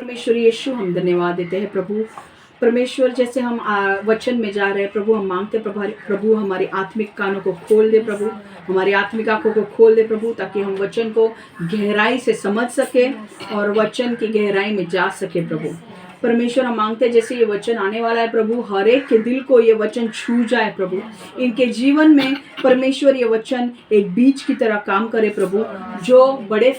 परमेश्वर यीशु, हम धन्यवाद देते हैं प्रभु परमेश्वर। जैसे हम वचन में जा रहे हैं प्रभु, हम मांगते प्रभु हमारी आत्मिक कानों को खोल दे प्रभु, हमारी आत्मिक आंखों को खोल दे प्रभु, ताकि हम वचन को गहराई से समझ सके और वचन की गहराई में जा सके प्रभु परमेश्वर। हम मांगते जैसे ये वचन आने वाला है प्रभु, हर एक के दिल को ये वचन छू जाए प्रभु, इनके जीवन में परमेश्वर ये वचन एक बीज की तरह काम करे प्रभु, जो बड़े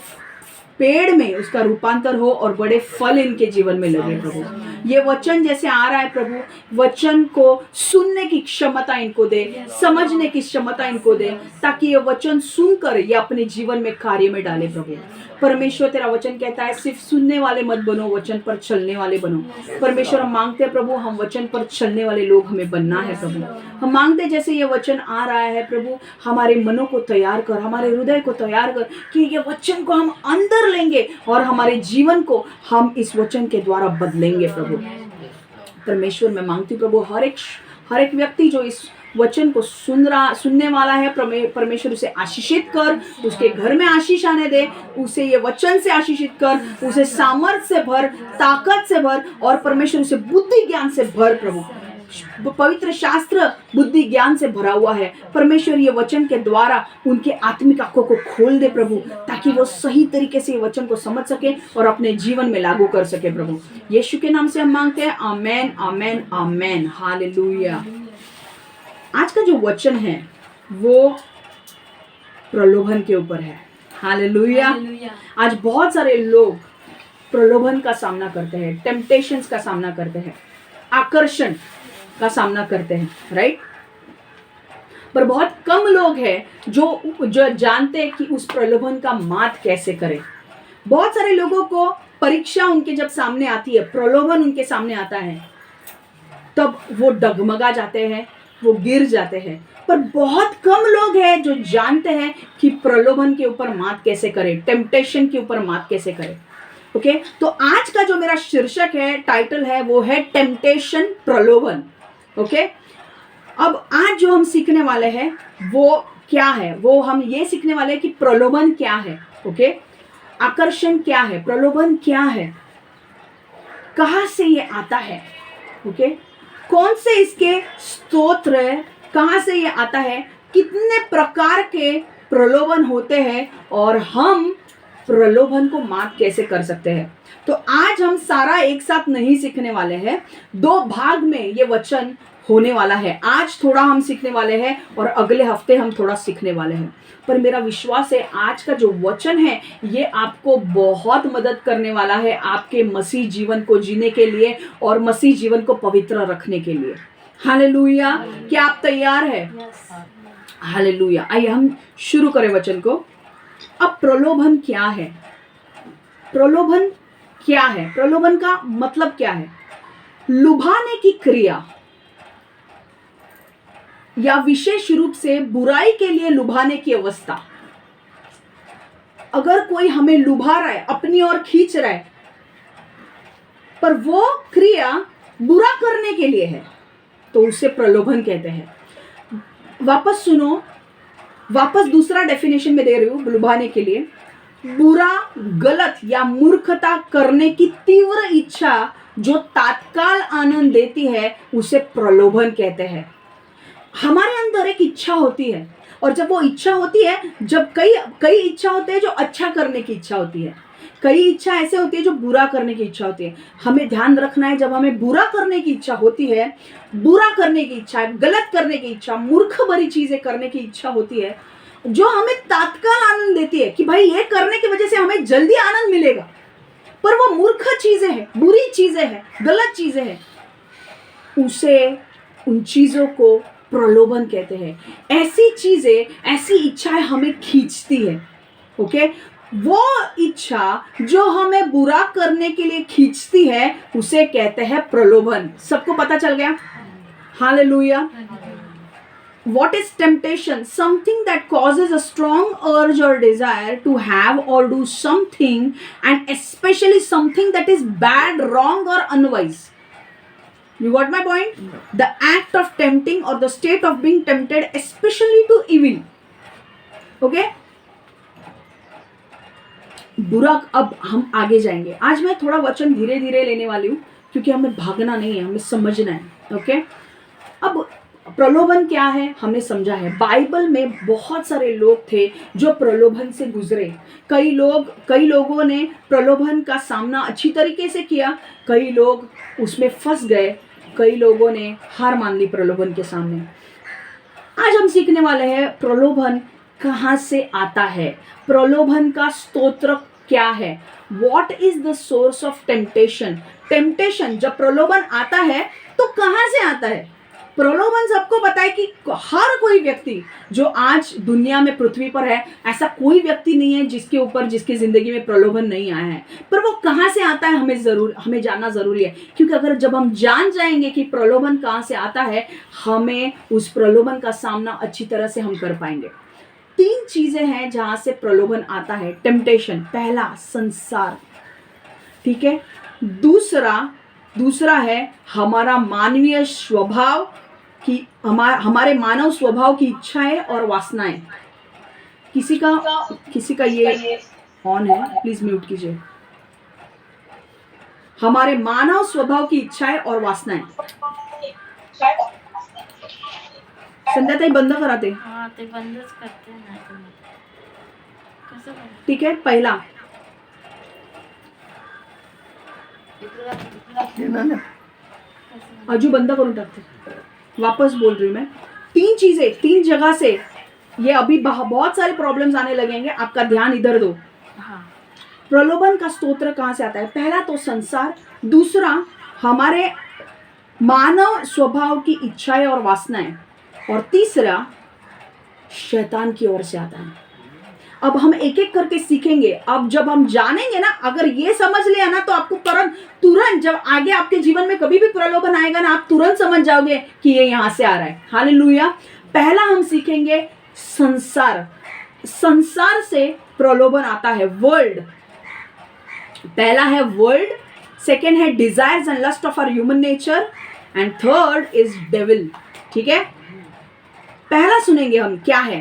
पेड़ में उसका रूपांतर हो और बड़े फल इनके जीवन में लगे प्रभु। ये वचन जैसे आ रहा है प्रभु, वचन को सुनने की क्षमता इनको दे, समझने की क्षमता इनको दे, ताकि ये वचन सुनकर ये अपने जीवन में कार्य में डाले प्रभु परमेश्वर। तेरा वचन कहता है सिर्फ सुनने वाले मत बनो, वचन पर चलने वाले बनो परमेश्वर। हम मांगते हैं प्रभु, हम वचन पर चलने वाले लोग हमें बनना है प्रभु। हम मांगते हैं जैसे ये वचन आ रहा है प्रभु, हमारे मनों को तैयार कर, हमारे हृदय को तैयार कर, कि ये वचन को हम अंदर लेंगे और हमारे जीवन को हम इस वचन के द्वारा बदलेंगे प्रभु परमेश्वर। मैं मांगती हूँ प्रभु, हर एक व्यक्ति जो इस वचन को सुनने वाला है परमेश्वर, उसे आशीषित कर, उसके घर में आशीष आने दे, उसे ये वचन से आशीषित कर, उसे सामर्थ्य से भर, ताकत से भर, और परमेश्वर उसे बुद्धि ज्ञान से भर प्रभु। पवित्र शास्त्र बुद्धि ज्ञान से भरा हुआ है परमेश्वर। ये वचन के द्वारा उनके आत्मिक आंखों को खोल दे प्रभु, ताकि वो सही तरीके से ये वचन को समझ सके और अपने जीवन में लागू कर सके प्रभु। यीशु के नाम से हम मांगते हैं, आमेन आमेन आमेन, हालेलुया। आज का जो वचन है वो प्रलोभन के ऊपर है, हालेलुया। आज बहुत सारे लोग प्रलोभन का सामना करते हैं, टेम्पटेशंस का सामना करते हैं, आकर्षण का सामना करते हैं, राइट। पर बहुत कम लोग हैं जो जानते हैं कि उस प्रलोभन का मात कैसे करें। बहुत सारे लोगों को परीक्षा उनके जब सामने आती है, प्रलोभन उनके सामने आता है, तब वो डगमगा जाते हैं, वो गिर जाते हैं। पर बहुत कम लोग हैं जो जानते हैं कि प्रलोभन के ऊपर मात कैसे करें, टेम्पटेशन के ऊपर मात कैसे करें। ओके, तो आज का जो मेरा शीर्षक है, टाइटल है, वो है टेम्पटेशन, प्रलोभन। ओके, अब आज जो हम सीखने वाले हैं वो क्या है, वो हम ये सीखने वाले हैं कि प्रलोभन क्या है। ओके, आकर्षण क्या है, प्रलोभन क्या है, कहाँ से ये आता है, ओके, कौन से इसके स्तोत्र है, कहाँ से ये आता है, कितने प्रकार के प्रलोभन होते हैं और हम प्रलोभन को मात कैसे कर सकते हैं। तो आज हम सारा एक साथ नहीं सीखने वाले हैं, दो भाग में ये वचन होने वाला है। आज थोड़ा हम सीखने वाले हैं और अगले हफ्ते हम थोड़ा सीखने वाले हैं। पर मेरा विश्वास है आज का जो वचन है ये आपको बहुत मदद करने वाला है आपके मसीह जीवन को जीने के लिए और मसीह जीवन को पवित्र रखने के लिए। हालेलुया। क्या आप तैयार हैं? हालेलुया। आइए हम शुरू करें वचन को। अब प्रलोभन क्या है? प्रलोभन क्या है? प्रलोभन का मतलब क्या है? लुभाने की क्रिया या विशेष रूप से बुराई के लिए लुभाने की अवस्था। अगर कोई हमें लुभा रहा है, अपनी ओर खींच रहा है, पर वो क्रिया बुरा करने के लिए है, तो उसे प्रलोभन कहते हैं। वापस सुनो, वापस दूसरा डेफिनेशन में दे रही हूं लुभाने के लिए। बुरा, गलत या मूर्खता करने की तीव्र इच्छा जो तात्काल आनंद देती है, उसे प्रलोभन कहते हैं। हमारे अंदर एक इच्छा होती है, और जब वो इच्छा होती है, जब कई इच्छा होते हैं जो अच्छा करने की इच्छा होती है, कई इच्छा ऐसे होती है जो बुरा करने की इच्छा होती है। हमें ध्यान रखना है, जब हमें बुरा करने की इच्छा होती है, बुरा करने की इच्छा, गलत करने की इच्छा, मूर्ख भरी चीजें करने की इच्छा होती है, जो हमें तात्काल आनंद देती है कि भाई ये करने की वजह से हमें जल्दी आनंद मिलेगा, पर वो मूर्ख चीजें हैं, बुरी चीजें हैं, गलत चीजें हैं, उन चीजों को प्रलोभन कहते हैं। ऐसी चीजें, ऐसी इच्छाएं हमें खींचती है। ओके, वो इच्छा जो हमें बुरा करने के लिए खींचती है, उसे कहते हैं प्रलोभन। सबको पता चल गया? Hallelujah. What is temptation? Something that causes a strong urge or desire to have or do something, and especially something that is bad, wrong or unwise. You got my point? The act of tempting or the state of being tempted, especially to evil. Okay? बुरा। अब हम आगे जाएंगे। आज मैं थोड़ा वचन धीरे धीरे लेने वाली हूँ क्योंकि हमें भागना नहीं है, हमें समझना है। ओके, अब प्रलोभन क्या है हमने समझा है। बाइबल में बहुत सारे लोग थे जो प्रलोभन से गुजरे। कई लोगों ने प्रलोभन का सामना अच्छी तरीके से किया, कई लोग उसमें फंस गए, कई लोगों ने हार मान ली प्रलोभन के सामने। आज हम सीखने वाले हैं प्रलोभन कहाँ से आता है, प्रलोभन का स्तोत्र क्या है। What is the source of temptation. Temptation जब प्रलोभन आता है तो कहाँ से आता है। प्रलोभन सबको पता है कि हर कोई व्यक्ति जो आज दुनिया में पृथ्वी पर है, ऐसा कोई व्यक्ति नहीं है जिसकी जिंदगी में प्रलोभन नहीं आया है। पर वो कहाँ से आता है हमें जानना जरूरी है, क्योंकि अगर जब हम जान जाएंगे कि प्रलोभन कहाँ से आता है, हमें उस प्रलोभन का सामना अच्छी तरह से हम कर पाएंगे। 3 चीजें हैं जहां से प्रलोभन आता है। टेम्पटेशन, पहला संसार, ठीक है। दूसरा है हमारा मानवीय स्वभाव की, हमारे मानव स्वभाव की इच्छाएं और वासनाएं। किसी का ये ऑन है, प्लीज म्यूट कीजिए। हमारे मानव स्वभाव की इच्छाएं और वासनाएं। संध्याताई बंद कराते, हाँ ते बंदच करते ना कसं ठीक है। पहला अजू बंद करून टाकते, वापस बोल रही हूँ मैं। 3 चीजें, 3 जगह से ये अभी बहुत सारे प्रॉब्लम्स आने लगेंगे, आपका ध्यान इधर दो। हाँ। प्रलोभन का स्तोत्र कहाँ से आता है। पहला तो संसार, दूसरा हमारे मानव स्वभाव की इच्छाएं और वासनाएं, और तीसरा शैतान की ओर से आता है। अब हम एक एक करके सीखेंगे। अब जब हम जानेंगे ना, अगर ये समझ लिया ना, तो आपको तुरंत जब आगे आपके जीवन में कभी भी प्रलोभन आएगा ना, आप तुरंत समझ जाओगे कि ये यहां से आ रहा है। हालेलुया। पहला हम सीखेंगे संसार। संसार से प्रलोभन आता है। वर्ल्ड, पहला है वर्ल्ड, सेकेंड है desires and lust of our human nature, and third is devil. ठीक है, पहला सुनेंगे हम क्या है।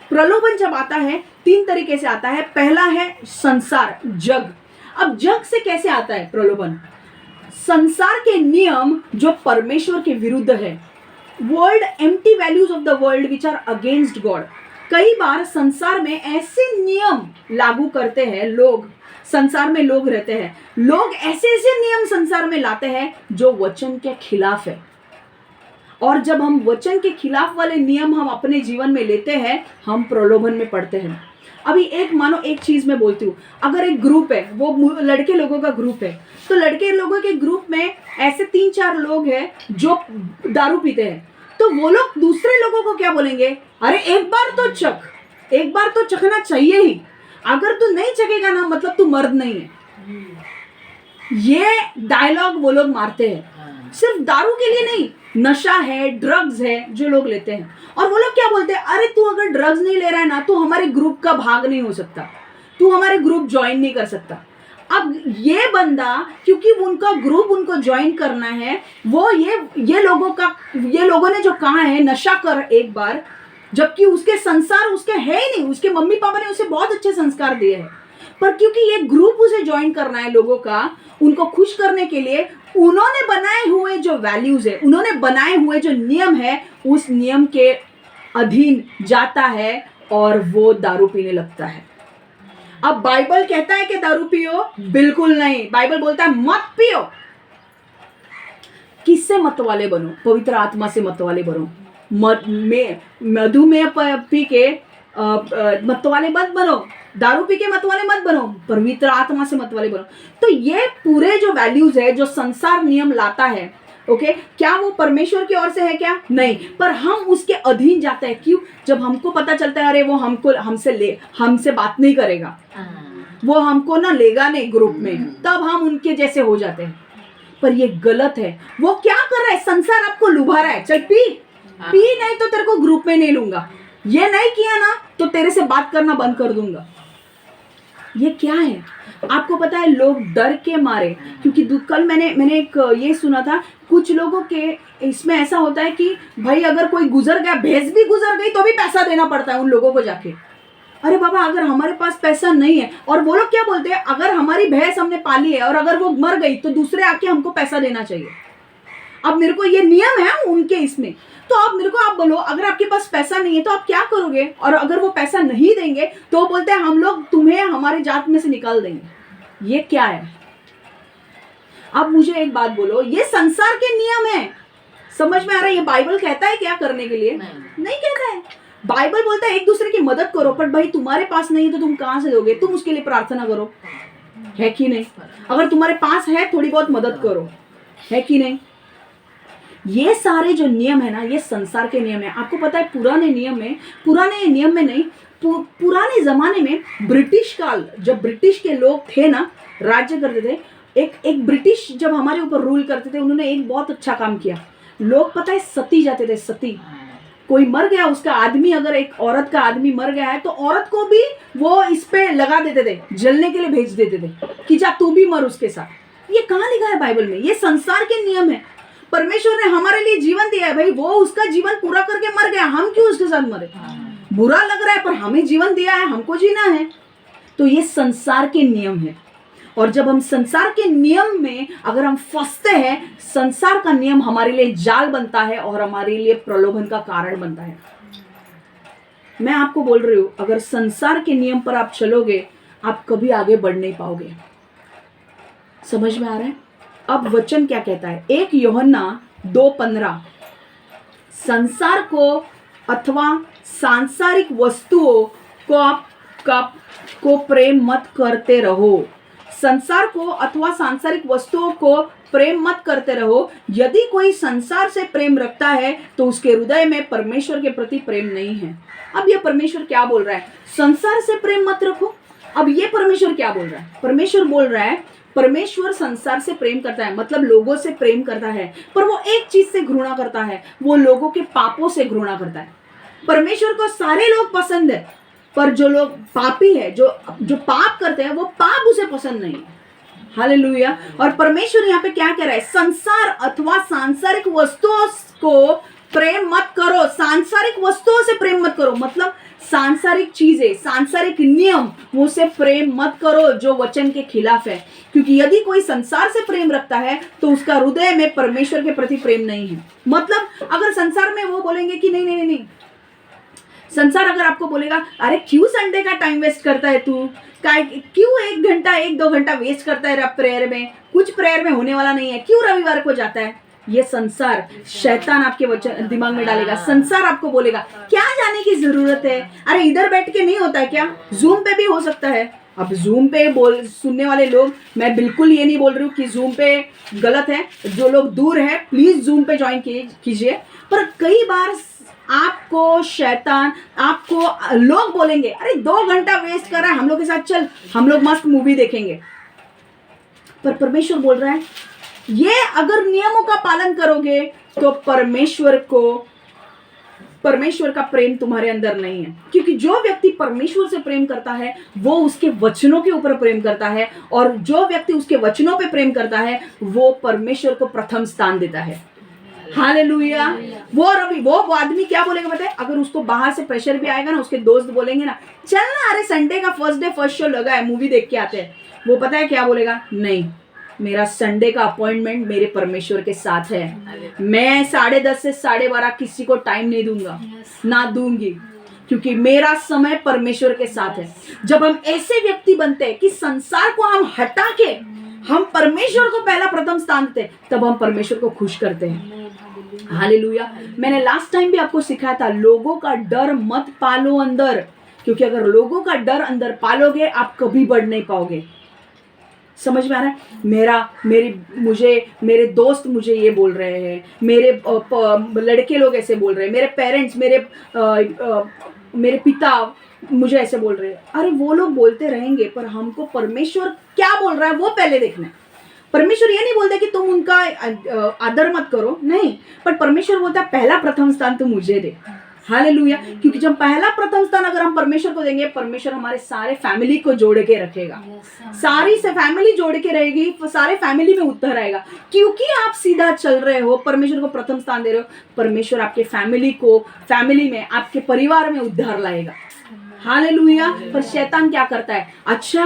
प्रलोभन जब आता है 3 तरीके से आता है। पहला है संसार, जग। अब जग से कैसे आता है प्रलोभन। संसार के नियम जो परमेश्वर के विरुद्ध है। World, empty values of the world which are against God. कई बार संसार में ऐसे नियम लागू करते हैं लोग, संसार में लोग रहते हैं, लोग ऐसे ऐसे नियम संसार में लाते हैं जो वचन के खिलाफ है। और जब हम वचन के खिलाफ वाले नियम हम अपने जीवन में लेते हैं, हम प्रलोभन में पड़ते हैं। अभी मानो एक चीज मैं बोलती हूँ, अगर एक ग्रुप है, वो लड़के लोगों का ग्रुप है, तो लड़के लोगों के ग्रुप में ऐसे 3-4 लोग हैं जो दारू पीते हैं, तो वो लोग दूसरे लोगों को क्या बोलेंगे, अरे एक बार तो चख, एक बार तो चखना चाहिए ही, अगर तू नहीं चखेगा ना मतलब तू मर्द नहीं है। ये डायलॉग वो लोग मारते हैं। सिर्फ दारू के लिए नहीं, नशा है, ड्रग्स है जो लोग लेते हैं, और वो लोग क्या बोलते हैं, अरे तू अगर ड्रग्स नहीं ले रहा है ना, तू हमारे ग्रुप का भाग नहीं हो सकता, तू हमारे ग्रुप ज्वाइन नहीं कर सकता। अब ये बंदा, क्योंकि उनका ग्रुप उनको ज्वाइन करना है, वो ये लोगों ने जो कहा है नशा कर एक बार, जबकि उसके संसार उसके है ही नहीं, उसके मम्मी पापा ने उसे बहुत अच्छे संस्कार दिए हैं, पर क्योंकि ये ग्रुप उसे ज्वाइन करना है लोगों का, उनको खुश करने के लिए उन्होंने बनाए हुए जो वैल्यूज है, उन्होंने बनाए हुए जो नियम है, उस नियम के अधीन जाता है और वो दारू पीने लगता है। अब बाइबल कहता है कि दारू पियो, बिल्कुल नहीं। बाइबल बोलता है मत पियो। किससे मतवाले बनो, पवित्र आत्मा से मतवाले बनो। मधुमेह पी के मतवाले मत बनो, दारू पी के मतवाले मत बनो, पवित्र आत्मा से मतवाले बनो। तो ये पूरे जो वैल्यूज है, जो संसार नियम लाता है, ओके, क्या वो परमेश्वर की ओर से है क्या? नहीं, पर हम उसके अधीन जाते हैं। क्यों? जब हमको पता चलता है अरे वो हमसे बात नहीं करेगा, वो हमको ना लेगा नहीं ग्रुप में, तब हम उनके जैसे हो जाते हैं। पर ये गलत है। वो क्या कर रहा है, संसार आपको लुभा रहा है, चल पी नहीं तो तेरे को ग्रुप में नहीं लूंगा, ये नहीं किया ना तो तेरे से बात करना बंद कर दूंगा। ये क्या है? आपको पता है, लोग डर के मारे, क्योंकि कल मैंने एक ये सुना था, कुछ लोगों के इसमें ऐसा होता है कि भाई अगर कोई गुजर गया, भैंस भी गुजर गई तो भी पैसा देना पड़ता है उन लोगों को जाके। अरे बाबा अगर हमारे पास पैसा नहीं है, और वो लोग क्या बोलते हैं, अगर हमारी भैंस हमने पाली है और अगर वो मर गई तो दूसरे आके हमको पैसा देना चाहिए। अब मेरे को ये नियम है उनके इसमें, तो अब मेरे को आप बोलो अगर आपके पास पैसा नहीं है तो आप क्या करोगे, और अगर वो पैसा नहीं देंगे तो वो बोलते हैं हम लोग तुम्हें हमारी जात में से निकाल देंगे। ये क्या है? अब मुझे एक बात बोलो, ये संसार के नियम है, समझ में आ रहा है? ये बाइबल कहता है क्या करने के लिए? नहीं कहता है। बाइबल बोलता है एक दूसरे की मदद करो, पर भाई तुम्हारे पास नहीं तो तुम कहां से दोगे? तुम उसके लिए प्रार्थना करो, है कि नहीं? अगर तुम्हारे पास है थोड़ी बहुत मदद करो, है कि नहीं? ये सारे जो नियम है ना, ये संसार के नियम है। आपको पता है पुराने नियम में नहीं, पुराने जमाने में ब्रिटिश काल, जब ब्रिटिश के लोग थे ना, राज्य करते थे, एक ब्रिटिश जब हमारे ऊपर रूल करते थे, उन्होंने एक बहुत अच्छा काम किया। लोग पता है सती जाते थे, सती। कोई मर गया, उसका आदमी, अगर एक औरत का आदमी मर गया है तो औरत को भी वो इस पे लगा देते थे, जलने के लिए भेज देते थे कि जा तू भी मर उसके साथ। ये कहाँ लिखा है बाइबल में? ये संसार के नियम है। परमेश्वर ने हमारे लिए जीवन दिया है भाई, वो उसका जीवन पूरा करके मर गया, हम क्यों उसके साथ मरे? बुरा लग रहा है पर हमें जीवन दिया है, हमको जीना है। तो ये संसार के नियम है, और जब हम संसार के नियम में अगर हम फंसते हैं, संसार का नियम हमारे लिए जाल बनता है और हमारे लिए प्रलोभन का कारण बनता है। मैं आपको बोल रही हूं, अगर संसार के नियम पर आप चलोगे, आप कभी आगे बढ़ नहीं पाओगे। समझ में आ रहा है? अब वचन क्या कहता है? 1 यूहन्ना 2:15, संसार को अथवा सांसारिक वस्तुओं को प्रेम मत करते रहो। संसार को अथवा सांसारिक वस्तुओं को प्रेम मत करते रहो। यदि कोई संसार से प्रेम रखता है तो उसके हृदय में परमेश्वर के प्रति प्रेम नहीं है। अब ये परमेश्वर क्या बोल रहा है? संसार से प्रेम मत रखो। अब ये परमेश्वर क्या बोल रहा है? परमेश्वर बोल रहा है, परमेश्वर संसार से प्रेम करता है, मतलब लोगों से प्रेम करता है, पर वो एक चीज से घृणा करता है, वो लोगों के पापों से घृणा करता है। परमेश्वर को सारे लोग पसंद है, पर जो लोग पापी है, जो पाप करते हैं, वो पाप उसे पसंद नहीं है। हालेलुया। और परमेश्वर यहाँ पे क्या कह रहा है? संसार अथवा सांसारिक वस्तुओं को प्रेम मत करो। सांसारिक वस्तुओं से प्रेम मत करो, मतलब सांसारिक चीजें, सांसारिक नियम, वो से प्रेम मत करो जो वचन के खिलाफ है। क्योंकि यदि कोई संसार से प्रेम रखता है तो उसका हृदय में परमेश्वर के प्रति प्रेम नहीं है। मतलब अगर संसार में वो बोलेंगे कि नहीं नहीं नहीं, संसार अगर आपको बोलेगा अरे क्यों संडे का टाइम वेस्ट करता है तू, क्यों 1 घंटा 1-2 घंटा वेस्ट करता है प्रेयर में, कुछ प्रेयर में होने वाला नहीं है, क्यों रविवार को जाता है, ये संसार, शैतान आपके वचन दिमाग में डालेगा। संसार आपको बोलेगा क्या जाने की जरूरत है, अरे इधर बैठ के नहीं होता है क्या, जूम पे भी हो सकता है। अब जूम पे सुनने वाले लोग, मैं बिल्कुल ये नहीं बोल रही हूँ कि जूम पे गलत है, जो लोग दूर है प्लीज जूम पे ज्वाइन कीजिए। पर कई बार आपको शैतान, आपको लोग बोलेंगे अरे 2 घंटा वेस्ट कर रहा है हम लोग के साथ, चल हम लोग मस्त मूवी देखेंगे। पर परमेश्वर बोल रहा है ये अगर नियमों का पालन करोगे तो परमेश्वर का प्रेम तुम्हारे अंदर नहीं है। क्योंकि जो व्यक्ति परमेश्वर से प्रेम करता है वो उसके वचनों के ऊपर प्रेम करता है, और जो व्यक्ति उसके वचनों पे प्रेम करता है वो परमेश्वर को प्रथम स्थान देता है। हालेलुया। वो आदमी क्या बोलेगा पता है? अगर उसको बाहर से प्रेशर भी आएगा ना, उसके दोस्त बोलेंगे ना चल ना, अरे संडे का फर्स्ट शो लगा है, मूवी देख के आते हैं, वो पता है क्या बोलेगा? नहीं, मेरा संडे का अपॉइंटमेंट मेरे परमेश्वर के साथ है, मैं 10:30 से 12:30 किसी को टाइम नहीं दूंगा, ना दूंगी, क्योंकि मेरा समय परमेश्वर के साथ है। जब हम ऐसे व्यक्ति बनते हैं कि संसार को हम हटा के हम परमेश्वर को पहला प्रथम स्थान देते, तब हम परमेश्वर को खुश करते हैं। हालेलुया। मैंने लास्ट टाइम भी आपको सिखाया था, लोगों का डर मत पालो अंदर, क्योंकि अगर लोगों का डर अंदर पालोगे आप कभी बढ़ नहीं पाओगे। समझ में आ रहा है? मेरे दोस्त मुझे ये बोल रहे हैं, मेरे लड़के लोग ऐसे बोल रहे हैं, मेरे पेरेंट्स, मेरे पिता मुझे ऐसे बोल रहे हैं। अरे वो लोग बोलते रहेंगे, पर हमको परमेश्वर क्या बोल रहा है वो पहले देखना है। परमेश्वर ये नहीं बोलता कि तुम उनका आदर मत करो, नहीं, पर परमेश्वर बोलता है पहला प्रथम स्थान तुम मुझे दे। हालेलुया। क्योंकि जब पहला प्रथम स्थान अगर हम परमेश्वर को देंगे, परमेश्वर हमारे सारे फैमिली को जोड़ के रखेगा, सारी से फैमिली जोड़ के रहेगी, सारे फैमिली में उत्तर आएगा। क्योंकि आप सीधा चल रहे हो, परमेश्वर को प्रथम स्थान दे रहे हो, परमेश्वर आपके फैमिली में, आपके परिवार में उद्धार लाएगा। हालेलुया। पर शैतान क्या करता है, अच्छा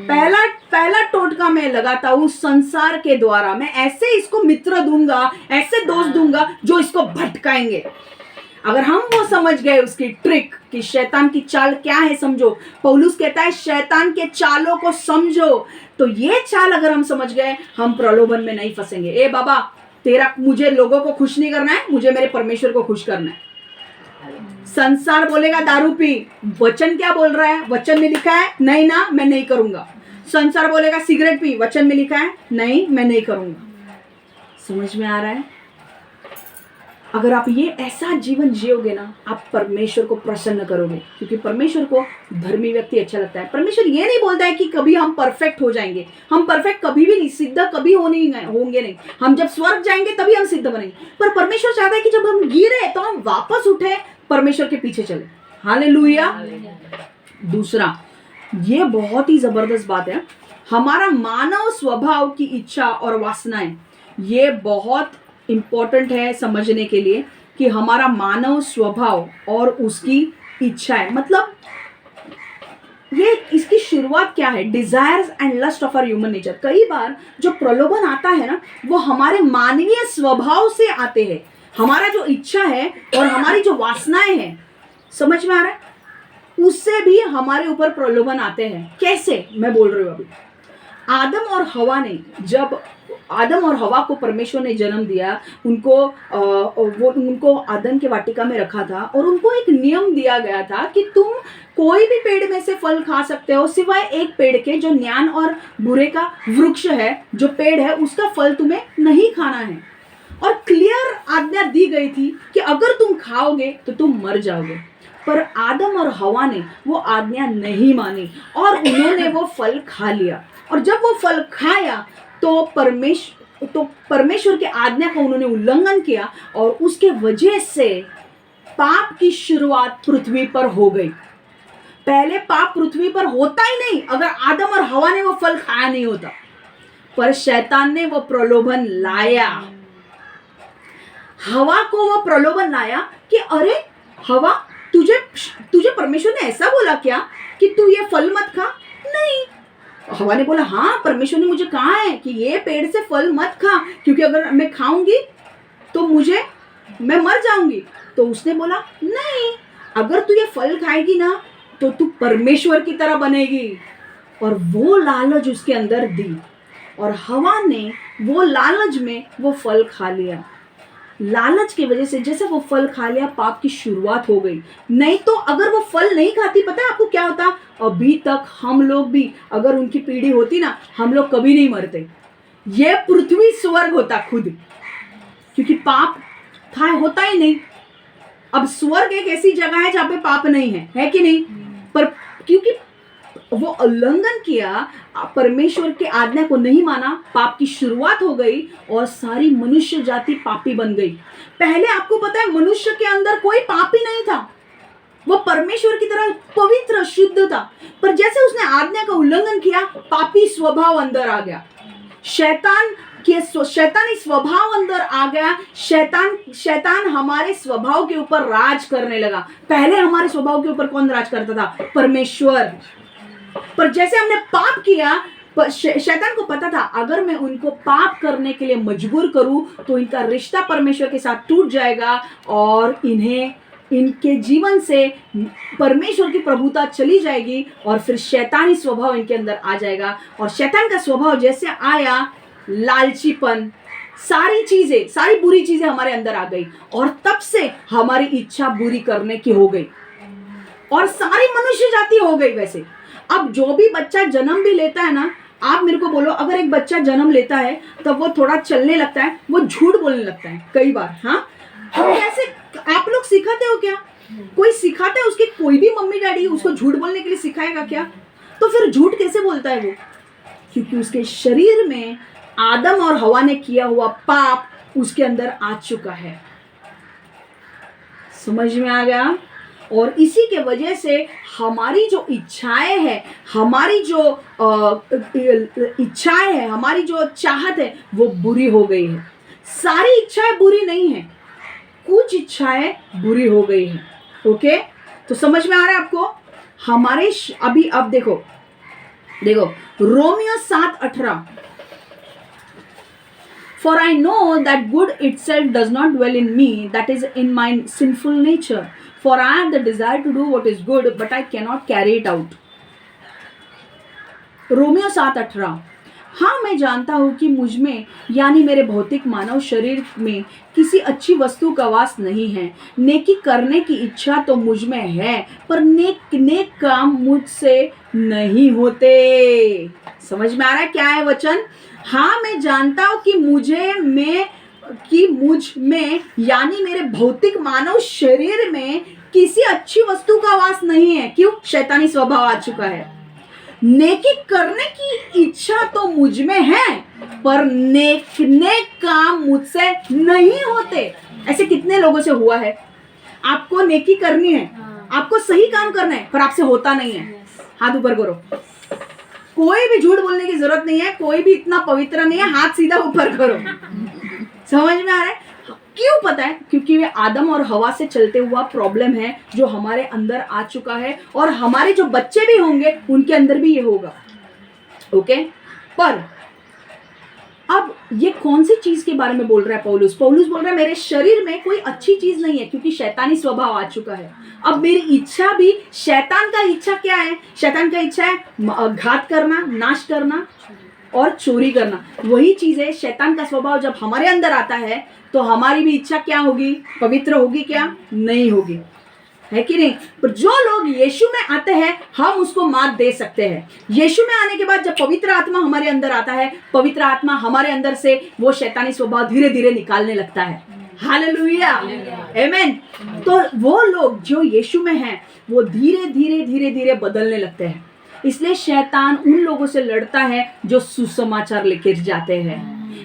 पहला टोटका मैं लगाता हूँ संसार के द्वारा, मैं ऐसे इसको मित्र दूंगा, ऐसे दोस्त दूंगा जो इसको भटकाएंगे। अगर हम वो समझ गए उसकी ट्रिक कि शैतान की चाल क्या है समझो, पौलुस कहता है शैतान के चालों को समझो, तो ये चाल अगर हम समझ गए हम प्रलोभन में नहीं फंसेंगे। ए बाबा, मुझे लोगों को खुश नहीं करना है, मुझे मेरे परमेश्वर को खुश करना है। संसार बोलेगा दारू पी, वचन क्या बोल रहा है, वचन में लिखा है नहीं ना, मैं नहीं करूंगा। संसार बोलेगा सिगरेट पी, वचन में लिखा है नहीं, मैं नहीं करूंगा। समझ में आ रहा है? अगर आप ये ऐसा जीवन जियोगे ना, आप परमेश्वर को प्रसन्न करोगे, क्योंकि परमेश्वर को धर्मी व्यक्ति अच्छा लगता है। परमेश्वर ये नहीं बोलता है कि कभी हम परफेक्ट हो जाएंगे, हम परफेक्ट कभी भी नहीं, सिद्ध कभी होंगे नहीं। हम जब स्वर्ग जाएंगे तभी हम सिद्ध बनेंगे, पर परमेश्वर चाहता है कि जब हम गिरे तो हम वापस उठे, परमेश्वर के पीछे चले। हालेलुया। दूसरा, ये बहुत ही जबरदस्त बात है, हमारा मानव स्वभाव की इच्छा और वासनाएं, ये बहुत इंपॉर्टेंट है समझने के लिए कि हमारा मानव स्वभाव और उसकी इच्छाएं, मतलब ये इसकी शुरुआत क्या है, desires and lust of our human nature. कई बार जो प्रलोभन आता है ना, वो हमारे मानवीय स्वभाव से आते हैं। हमारा जो इच्छा है और हमारी जो वासनाएं हैं, समझ में आ रहा है, उससे भी हमारे ऊपर प्रलोभन आते हैं। कैसे, मैं बोल रही हूँ अभी। आदम और हवा को परमेश्वर ने जन्म दिया, उनको आदन के वाटिका में रखा था और उनको एक नियम दिया गया था कि तुम कोई भी पेड़ में से फल खा सकते हो सिवाय एक पेड़ के, जो ज्ञान और बुरे का वृक्ष है, जो पेड़ है उसका फल तुम्हें नहीं खाना है। और क्लियर आज्ञा दी गई थी कि अगर तुम खाओगे तो तुम मर जाओगे। पर आदम और हवा ने वो आज्ञा नहीं मानी और उन्होंने वो फल खा लिया। और जब वो फल खाया तो परमेश्वर के आज्ञा का उन्होंने उल्लंघन किया और उसके वजह से पाप की शुरुआत पृथ्वी पर हो गई। पहले पाप पृथ्वी पर होता ही नहीं अगर आदम और हवा ने वो फल खाया नहीं होता, पर शैतान ने वो प्रलोभन लाया। हवा को वो प्रलोभन लाया कि अरे हवा, तुझे परमेश्वर ने ऐसा बोला क्या कि तू ये फल मत खा? नहीं। हवा ने बोला हाँ, परमेश्वर ने मुझे कहा है कि ये पेड़ से फल मत खा, क्योंकि अगर मैं खाऊंगी तो मैं मर जाऊंगी। तो उसने बोला नहीं, अगर तू ये फल खाएगी ना तो तू परमेश्वर की तरह बनेगी। और वो लालच उसके अंदर दी और हवा ने वो लालच में वो फल खा लिया। लालच की वजह से जैसे वो फल खा लिया, पाप की शुरुआत हो गई। नहीं तो अगर वो फल नहीं खाती, पता है आपको क्या होता? अभी तक हम लोग भी, अगर उनकी पीढ़ी होती ना, हम लोग कभी नहीं मरते। ये पृथ्वी स्वर्ग होता खुद, क्योंकि पाप होता ही नहीं। अब स्वर्ग एक ऐसी जगह है जहाँ पे पाप नहीं है कि नहीं? पर क्योंकि वो उल्लंघन किया, परमेश्वर के आज्ञा को नहीं माना, पाप की शुरुआत हो गई और सारी मनुष्य जाति पापी बन गई। पहले आपको पता है मनुष्य के अंदर कोई पापी नहीं था, वो परमेश्वर की तरह पवित्र शुद्ध था। पर जैसे उसने आज्ञा का उल्लंघन किया, पापी स्वभाव अंदर आ गया, शैतानी स्वभाव अंदर आ गया। शैतान हमारे स्वभाव के ऊपर राज करने लगा। पहले हमारे स्वभाव के ऊपर कौन राज करता था? परमेश्वर। पर जैसे हमने पाप किया, शैतान को पता था अगर मैं उनको पाप करने के लिए मजबूर करूं तो इनका रिश्ता परमेश्वर के साथ टूट जाएगा और इनके जीवन से परमेश्वर की प्रभुता चली जाएगी और फिर शैतानी स्वभाव इनके अंदर आ जाएगा। और शैतान का स्वभाव जैसे आया, लालचीपन, सारी बुरी चीजें हमारे अंदर आ गई और तब से हमारी इच्छा बुरी करने की हो गई और सारी मनुष्य जाति हो गई। वैसे अब जो भी बच्चा जन्म भी लेता है ना, आप मेरे को बोलो, अगर एक बच्चा जन्म लेता है तब वो थोड़ा चलने लगता है, वो झूठ बोलने लगता है कई बार। हाँ, कैसे आप लोग सिखाते हो क्या? कोई सिखाता है उसके, कोई भी मम्मी डैडी उसको झूठ बोलने के लिए सिखाएगा क्या? तो फिर झूठ कैसे बोलता है वो? क्योंकि उसके शरीर में आदम और हवा ने किया हुआ पाप उसके अंदर आ चुका है। समझ में आ गया? और इसी के वजह से हमारी जो इच्छाएं हैं, हमारी जो चाहत है, वो बुरी हो गई है। सारी इच्छाएं बुरी नहीं है, कुछ इच्छाएं बुरी हो गई है। ओके, तो समझ में आ रहा है आपको? हमारे अभी अब देखो Romeo 7:18, For I know that good itself does not dwell in me, that is in my sinful nature. For I have the desire to do what is good, but I cannot carry it out. Romeo 7:18, हाँ मैं जानता हूँ कि मुझ में यानी मेरे भौतिक मानव शरीर में किसी अच्छी वस्तु का वास नहीं है। नेकी करने की इच्छा तो मुझ में है, पर नेक काम मुझसे नहीं होते। समझ में आ रहा है क्या है वचन? हाँ मैं जानता हूँ कि मुझ में यानी मेरे भौतिक मानव शरीर में किसी अच्छी वस्तु का वास नहीं है। क्यों? शैतानी स्वभाव आ चुका है। नेकी करने की इच्छा तो मुझ में है, पर नेक काम मुझसे नहीं होते। ऐसे कितने लोगों से हुआ है? आपको नेकी करनी है, आपको सही काम करना है, पर आपसे होता नहीं है। हाथ ऊपर करो। कोई भी झूठ बोलने की जरूरत नहीं है, कोई भी इतना पवित्र नहीं है। हाथ सीधा ऊपर करो। समझ में आ रहा है? क्यों पता है? क्योंकि वे आदम और हवा से चलते हुआ प्रॉब्लम है जो हमारे अंदर आ चुका है, और हमारे जो बच्चे भी होंगे उनके अंदर भी ये होगा। ओके, पर अब ये कौन सी चीज के बारे में बोल रहा है पौलुस? पौलुस बोल रहा है मेरे शरीर में कोई अच्छी चीज नहीं है, क्योंकि शैतानी स्वभाव आ चुका है। अब मेरी इच्छा भी, शैतान का इच्छा क्या है? शैतान का इच्छा है घात करना, नाश करना और चोरी करना। वही चीज है। शैतान का स्वभाव जब हमारे अंदर आता है तो हमारी भी इच्छा क्या होगी? पवित्र होगी क्या? नहीं होगी, है कि नहीं? पर जो लोग यीशु में आते हैं हम उसको मात दे सकते हैं। यीशु में आने के बाद जब पवित्र आत्मा हमारे अंदर आता है, पवित्र आत्मा हमारे अंदर से वो शैतानी स्वभाव धीरे धीरे निकालने लगता है। हालेलुया, आमेन। तो वो लोग जो यीशु में हैं वो धीरे धीरे बदलने लगते हैं। इसलिए शैतान उन लोगों से लड़ता है जो सुसमाचार लेकर जाते हैं,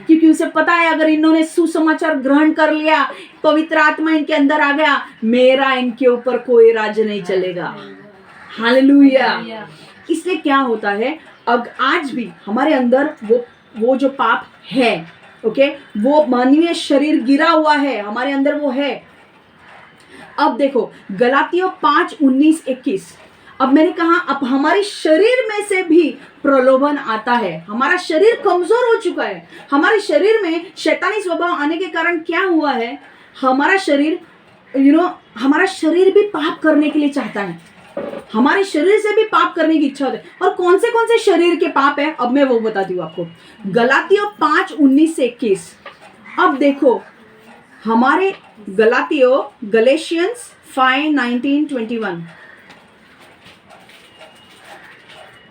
क्योंकि उसे पता है अगर इन्होंने सुसमाचार ग्रहण कर लिया, पवित्र आत्मा इनके अंदर आ गया, मेरा इनके ऊपर कोई राज्य नहीं चलेगा। हालेलुया। इसलिए क्या होता है, अब आज भी हमारे अंदर वो जो पाप है, ओके, वो मानवीय शरीर गिरा हुआ है, हमारे अंदर वो है। अब देखो गलातियों 5:19-21, अब मैंने कहा अब हमारे शरीर में से भी प्रलोभन आता है। हमारा शरीर कमजोर हो चुका है। हमारे शरीर में शैतानी स्वभाव आने के कारण क्या हुआ है, हमारा शरीर हमारा शरीर भी पाप करने के लिए चाहता है। हमारे शरीर से भी पाप करने की इच्छा होती है। और कौन से शरीर के पाप है, अब मैं वो बताती हूँ आपको। गलातियों 5:19-21। अब देखो हमारे गलेशियंस 5:19-21।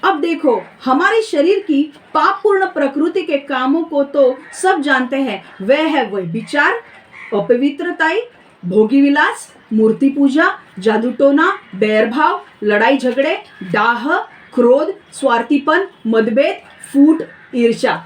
अब देखो हमारे शरीर की पापपूर्ण प्रकृति के कामों को तो सब जानते हैं। वह है व्यभिचार, अपवित्रताई, भोगी विलास, मूर्ति पूजा, जादू टोना, बैरभाव, लड़ाई झगड़े, डाह, क्रोध, स्वार्थीपन, मतभेद, फूट, ईर्ष्या।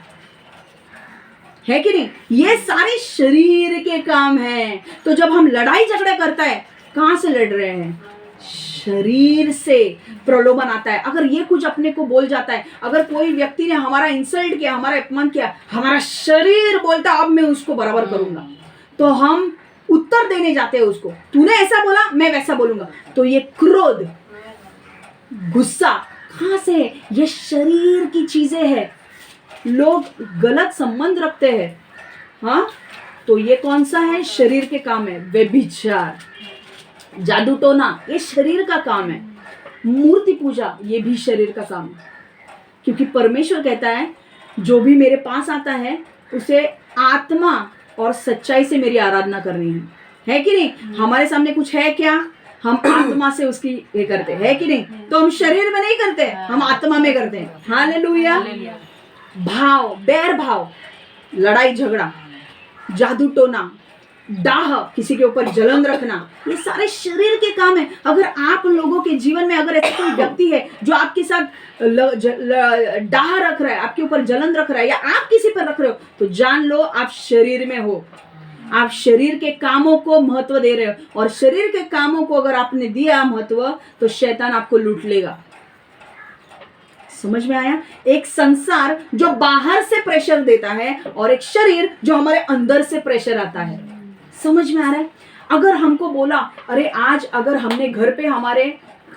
है कि नहीं? ये सारे शरीर के काम हैं। तो जब हम लड़ाई झगड़ा करता है, कहां से लड़ रहे हैं? शरीर से प्रलोभन आता है। अगर ये कुछ अपने को बोल जाता है, अगर कोई व्यक्ति ने हमारा इंसल्ट किया, हमारा अपमान किया, हमारा शरीर बोलता अब मैं उसको बराबर करूंगा, तो हम उत्तर देने जाते हैं उसको, तूने ऐसा बोला मैं वैसा बोलूंगा। तो ये क्रोध, गुस्सा कहां से है? ये शरीर की चीजें हैं। लोग गलत संबंध रखते हैं, हाँ, तो ये कौन सा है? शरीर के काम है। व्यभिचार, जादू टोना, ये शरीर का काम है। मूर्ति पूजा, ये भी शरीर का काम है। क्योंकि परमेश्वर कहता है जो भी मेरे पास आता है उसे आत्मा और सच्चाई से मेरी आराधना करनी है कि नहीं? हमारे सामने कुछ है क्या? हम आत्मा से उसकी ये करते हैं, है कि नहीं? तो हम शरीर में नहीं करते, हम आत्मा में करते हैं। हालेलुया। भाव, बैर भाव, लड़ाई झगड़ा, जादू टोना, डाह, किसी के ऊपर जलन रखना, ये सारे शरीर के काम है। अगर आप लोगों के जीवन में अगर ऐसा कोई व्यक्ति है जो आपके साथ डाह रख रहा है, आपके ऊपर जलन रख रहा है, या आप किसी पर रख रहे हो, तो जान लो आप शरीर में हो। आप शरीर के कामों को महत्व दे रहे हो, और शरीर के कामों को अगर आपने दिया महत्व तो शैतान आपको लूट लेगा। समझ में आया? एक संसार जो बाहर से प्रेशर देता है, और एक शरीर जो हमारे अंदर से प्रेशर आता है। समझ में आ रहा है? अगर हमको बोला, अरे आज अगर हमने घर पे हमारे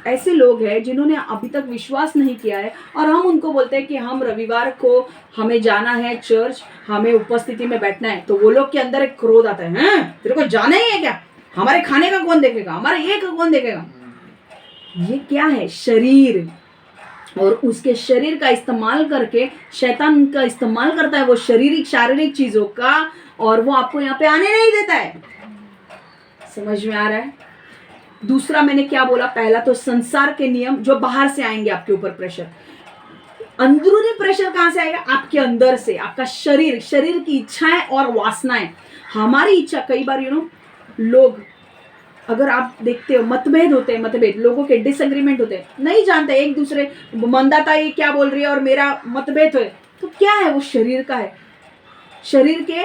ऐसे लोग हैं जिन्होंने अभी तक विश्वास नहीं किया है और हम उनको बोलते हैं कि हम रविवार को हमें जाना है चर्च, हमें उपस्थिति में बैठना है, तो वो लोग के अंदर एक क्रोध आता है, हैं तेरे को जाना ही है क्या, हमारे खाने का कौन देखेगा, हमारे ये का कौन देखेगा। ये क्या है, शरीर, और उसके शरीर का इस्तेमाल करके शैतान का इस्तेमाल करता है वो शारीरिक चीजों का, और वो आपको यहाँ पे आने नहीं देता है। समझ में आ रहा है। दूसरा मैंने क्या बोला, पहला तो संसार के नियम जो बाहर से आएंगे आपके ऊपर प्रेशर। अंदरूनी प्रेशर कहां से आएगा, आपके अंदर से, आपका शरीर की इच्छाएं और वासनाएं। हमारी इच्छा, कई बार लोग, अगर आप देखते हो मतभेद होते हैं, लोगों के डिसएग्रीमेंट होते हैं, नहीं जानते एक दूसरे, मंदाता ये क्या बोल रही है और मेरा मतभेद है, तो क्या है वो शरीर का है, शरीर के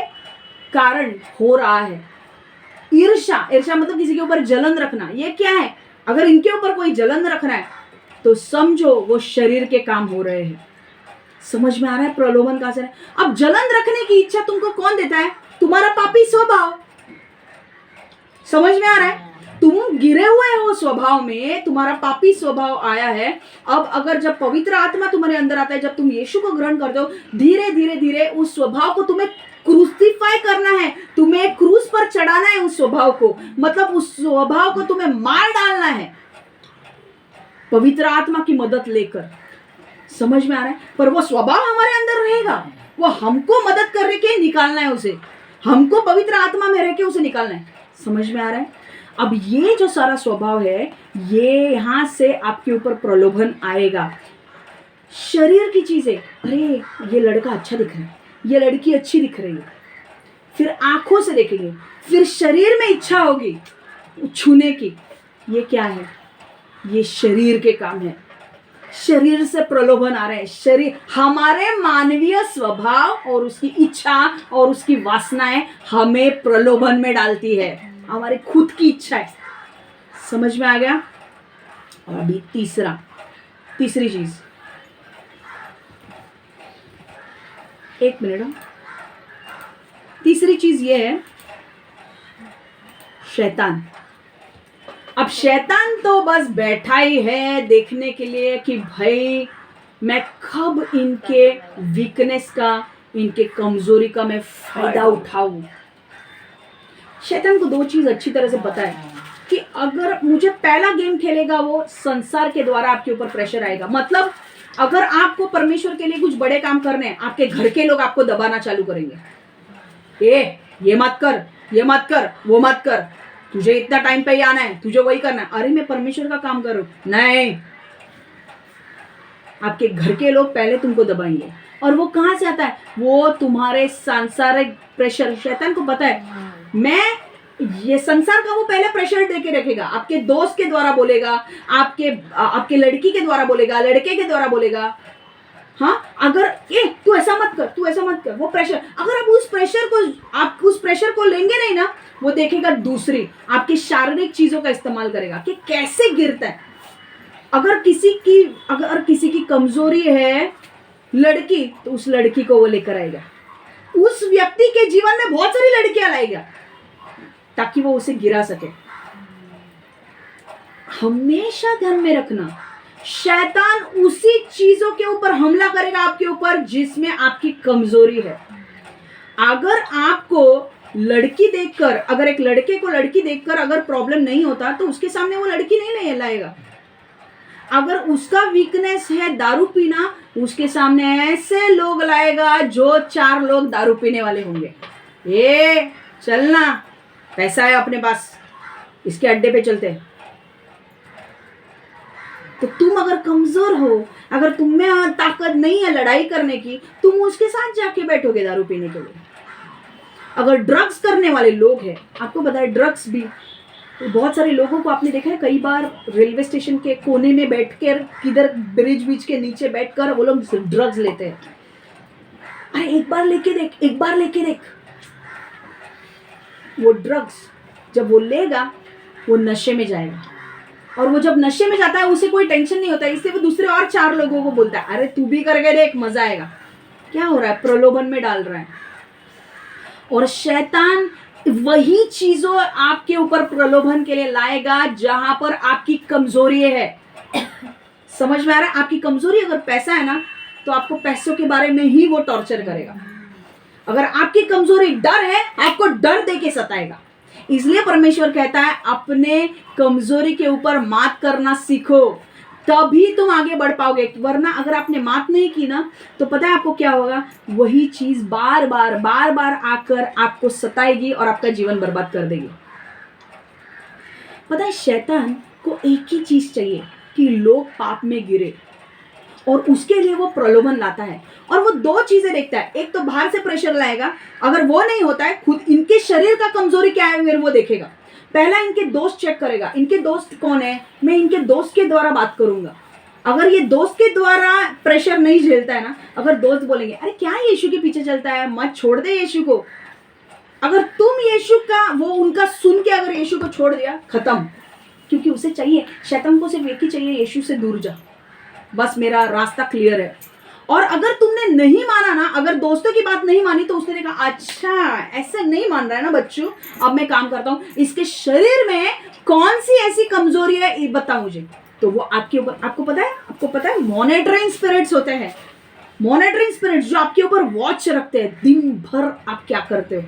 कारण हो रहा है। ईर्ष्या मतलब किसी के ऊपर जलन रखना, ये क्या है, अगर इनके ऊपर कोई जलन रख रहा है तो समझो वो शरीर के काम हो रहे हैं। समझ में आ रहा है प्रलोभन कहां से है। अब जलन रखने की इच्छा तुमको कौन देता है, तुम्हारा पापी स्वभाव। समझ में आ रहा है, तुम गिरे हुए हो स्वभाव में, तुम्हारा पापी स्वभाव आया है। अब अगर जब पवित्र आत्मा तुम्हारे अंदर आता है, जब तुम यीशु को ग्रहण करते हो, धीरे धीरे धीरे उस स्वभाव को तुम्हें क्रूसिफाई करना है, तुम्हें क्रूस पर चढ़ाना है उस स्वभाव को, मतलब उस स्वभाव को तुम्हें मार डालना है पवित्र आत्मा की मदद लेकर। समझ में आ रहा है, पर वो स्वभाव हमारे अंदर रहेगा, वो हमको मदद कर के निकालना है उसे, हमको पवित्र आत्मा में रह के उसे निकालना है। समझ में आ रहा है। अब ये जो सारा स्वभाव है, ये यहां से आपके ऊपर प्रलोभन आएगा। शरीर की चीजें, अरे ये लड़का अच्छा दिख रहा है, ये लड़की अच्छी दिख रही है, फिर आंखों से देखेंगे, फिर शरीर में इच्छा होगी छूने की। ये क्या है, ये शरीर के काम है, शरीर से प्रलोभन आ रहे हैं। शरीर, हमारे मानवीय स्वभाव और उसकी इच्छा और उसकी वासनाएं हमें प्रलोभन में डालती है, हमारी खुद की इच्छा है। समझ में आ गया। और अभी तीसरी चीज, एक मिनट, तीसरी चीज ये है शैतान। अब शैतान तो बस बैठा ही है देखने के लिए कि भाई मैं कब इनके वीकनेस का, इनके कमजोरी का मैं फायदा उठाऊं। शैतान को दो चीज अच्छी तरह से पता है कि अगर मुझे पहला गेम खेलेगा, वो संसार के द्वारा आपके ऊपर प्रेशर आएगा। मतलब अगर आपको परमेश्वर के लिए कुछ बड़े काम करने हैं, आपके घर के लोग आपको दबाना चालू करेंगे, ये मत कर, ये मत कर, वो मत कर, तुझे इतना टाइम पे ही आना है, तुझे वही करना है। अरे मैं परमेश्वर का काम करूं, नहीं, आपके घर के लोग पहले तुमको दबाएंगे। और वो कहां से आता है, वो तुम्हारे सांसारिक प्रेशर। शैतान को पता है मैं ये संसार का, वो पहले प्रेशर देके रखेगा, आपके दोस्त के द्वारा बोलेगा, आपके लड़की के द्वारा बोलेगा, लड़के के द्वारा बोलेगा। हाँ, अगर तू ऐसा मत कर, तू ऐसा मत कर, वो प्रेशर। अगर आप उस प्रेशर को लेंगे नहीं ना, वो देखेगा दूसरी आपकी शारीरिक चीजों का इस्तेमाल करेगा कि कैसे गिरता है। अगर किसी की कमजोरी है लड़की, तो उस लड़की को वो लेकर आएगा, उस व्यक्ति के जीवन में बहुत सारी लड़कियां लाएगा ताकि वो उसे गिरा सके। हमेशा ध्यान में रखना, शैतान उसी चीजों के ऊपर हमला करेगा आपके ऊपर जिसमें आपकी कमजोरी है। अगर आपको लड़की देखकर, अगर एक लड़के को लड़की देखकर अगर प्रॉब्लम नहीं होता, तो उसके सामने वो लड़की नहीं लाएगा। अगर उसका वीकनेस है दारू पीना, उसके सामने ऐसे लोग लाएगा जो 4 लोग दारू पीने वाले होंगे। ये चलना, पैसा है अपने पास, इसके अड्डे पे चलते हैं। तो तुम अगर कमजोर हो, अगर तुम में ताकत नहीं है लड़ाई करने की, तुम उसके साथ जाके बैठोगे दारू पीने के लिए। अगर ड्रग्स करने वाले लोग हैं, आपको पता है ड्रग्स भी, तो बहुत सारे लोगों को आपने देखा है, कई बार रेलवे स्टेशन के कोने में बैठकर, किधर ब्रिज के नीचे बैठकर वो लोग ड्रग्स लेते हैं। अरे एक बार लेके देख, वो ड्रग्स जब वो लेगा, वो नशे में जाएगा, और वो जब नशे में जाता है उसे कोई टेंशन नहीं होता है, इसलिए वो दूसरे और 4 लोगों को बोलता है, अरे तू भी करके देख, मजा आएगा। क्या हो रहा है, प्रलोभन में डाल रहा है। और शैतान वही चीजों आपके ऊपर प्रलोभन के लिए लाएगा जहां पर आपकी कमजोरी है। समझ में आ रहा है? आपकी कमजोरी अगर पैसा है ना, तो आपको पैसों के बारे में ही वो टॉर्चर करेगा। अगर आपकी कमजोरी डर है, आपको डर दे के सताएगा। इसलिए परमेश्वर कहता है अपने कमजोरी के ऊपर मात करना सीखो, तभी तुम आगे बढ़ पाओगे। वरना अगर आपने मात नहीं की ना, तो पता है आपको क्या होगा? वही चीज बार बार आकर आपको सताएगी और आपका जीवन बर्बाद कर देगी। पता है शैतान को एक ही चीज चाहिए कि लोग पाप में गिरे, और उसके लिए वो प्रलोभन लाता है। और वो दो चीजें देखता है, एक तो बाहर से प्रेशर लाएगा, अगर वो नहीं होता है, खुद इनके शरीर का कमजोरी क्या है वो देखेगा। पहला इनके दोस्त चेक करेगा, इनके दोस्त कौन है, मैं इनके दोस्त के द्वारा बात करूंगा। अगर ये दोस्त के द्वारा प्रेशर नहीं झेलता है ना, अगर दोस्त बोलेंगे अरे क्या यीशु के पीछे चलता है, मत छोड़ दे यीशु को, अगर तुम यीशु का वो उनका सुन के अगर यीशु को छोड़ दिया, खत्म। क्योंकि उसे चाहिए, शैतान को सिर्फ एक ही चाहिए, यीशु से दूर जा, बस मेरा रास्ता क्लियर है। और अगर तुमने नहीं माना ना, अगर दोस्तों की बात नहीं मानी, तो उसने देखा अच्छा ऐसे नहीं मान रहा है ना बच्चों, अब मैं काम करता हूँ, इसके शरीर में कौन सी ऐसी कमजोरी है ये बता मुझे। तो वो आपके ऊपर, आपको पता है मॉनिटरिंग स्पिरिट्स होते हैं, मॉनिटरिंग स्पिरिट्स जो आपके ऊपर वॉच रखते हैं, दिन भर आप क्या करते हो।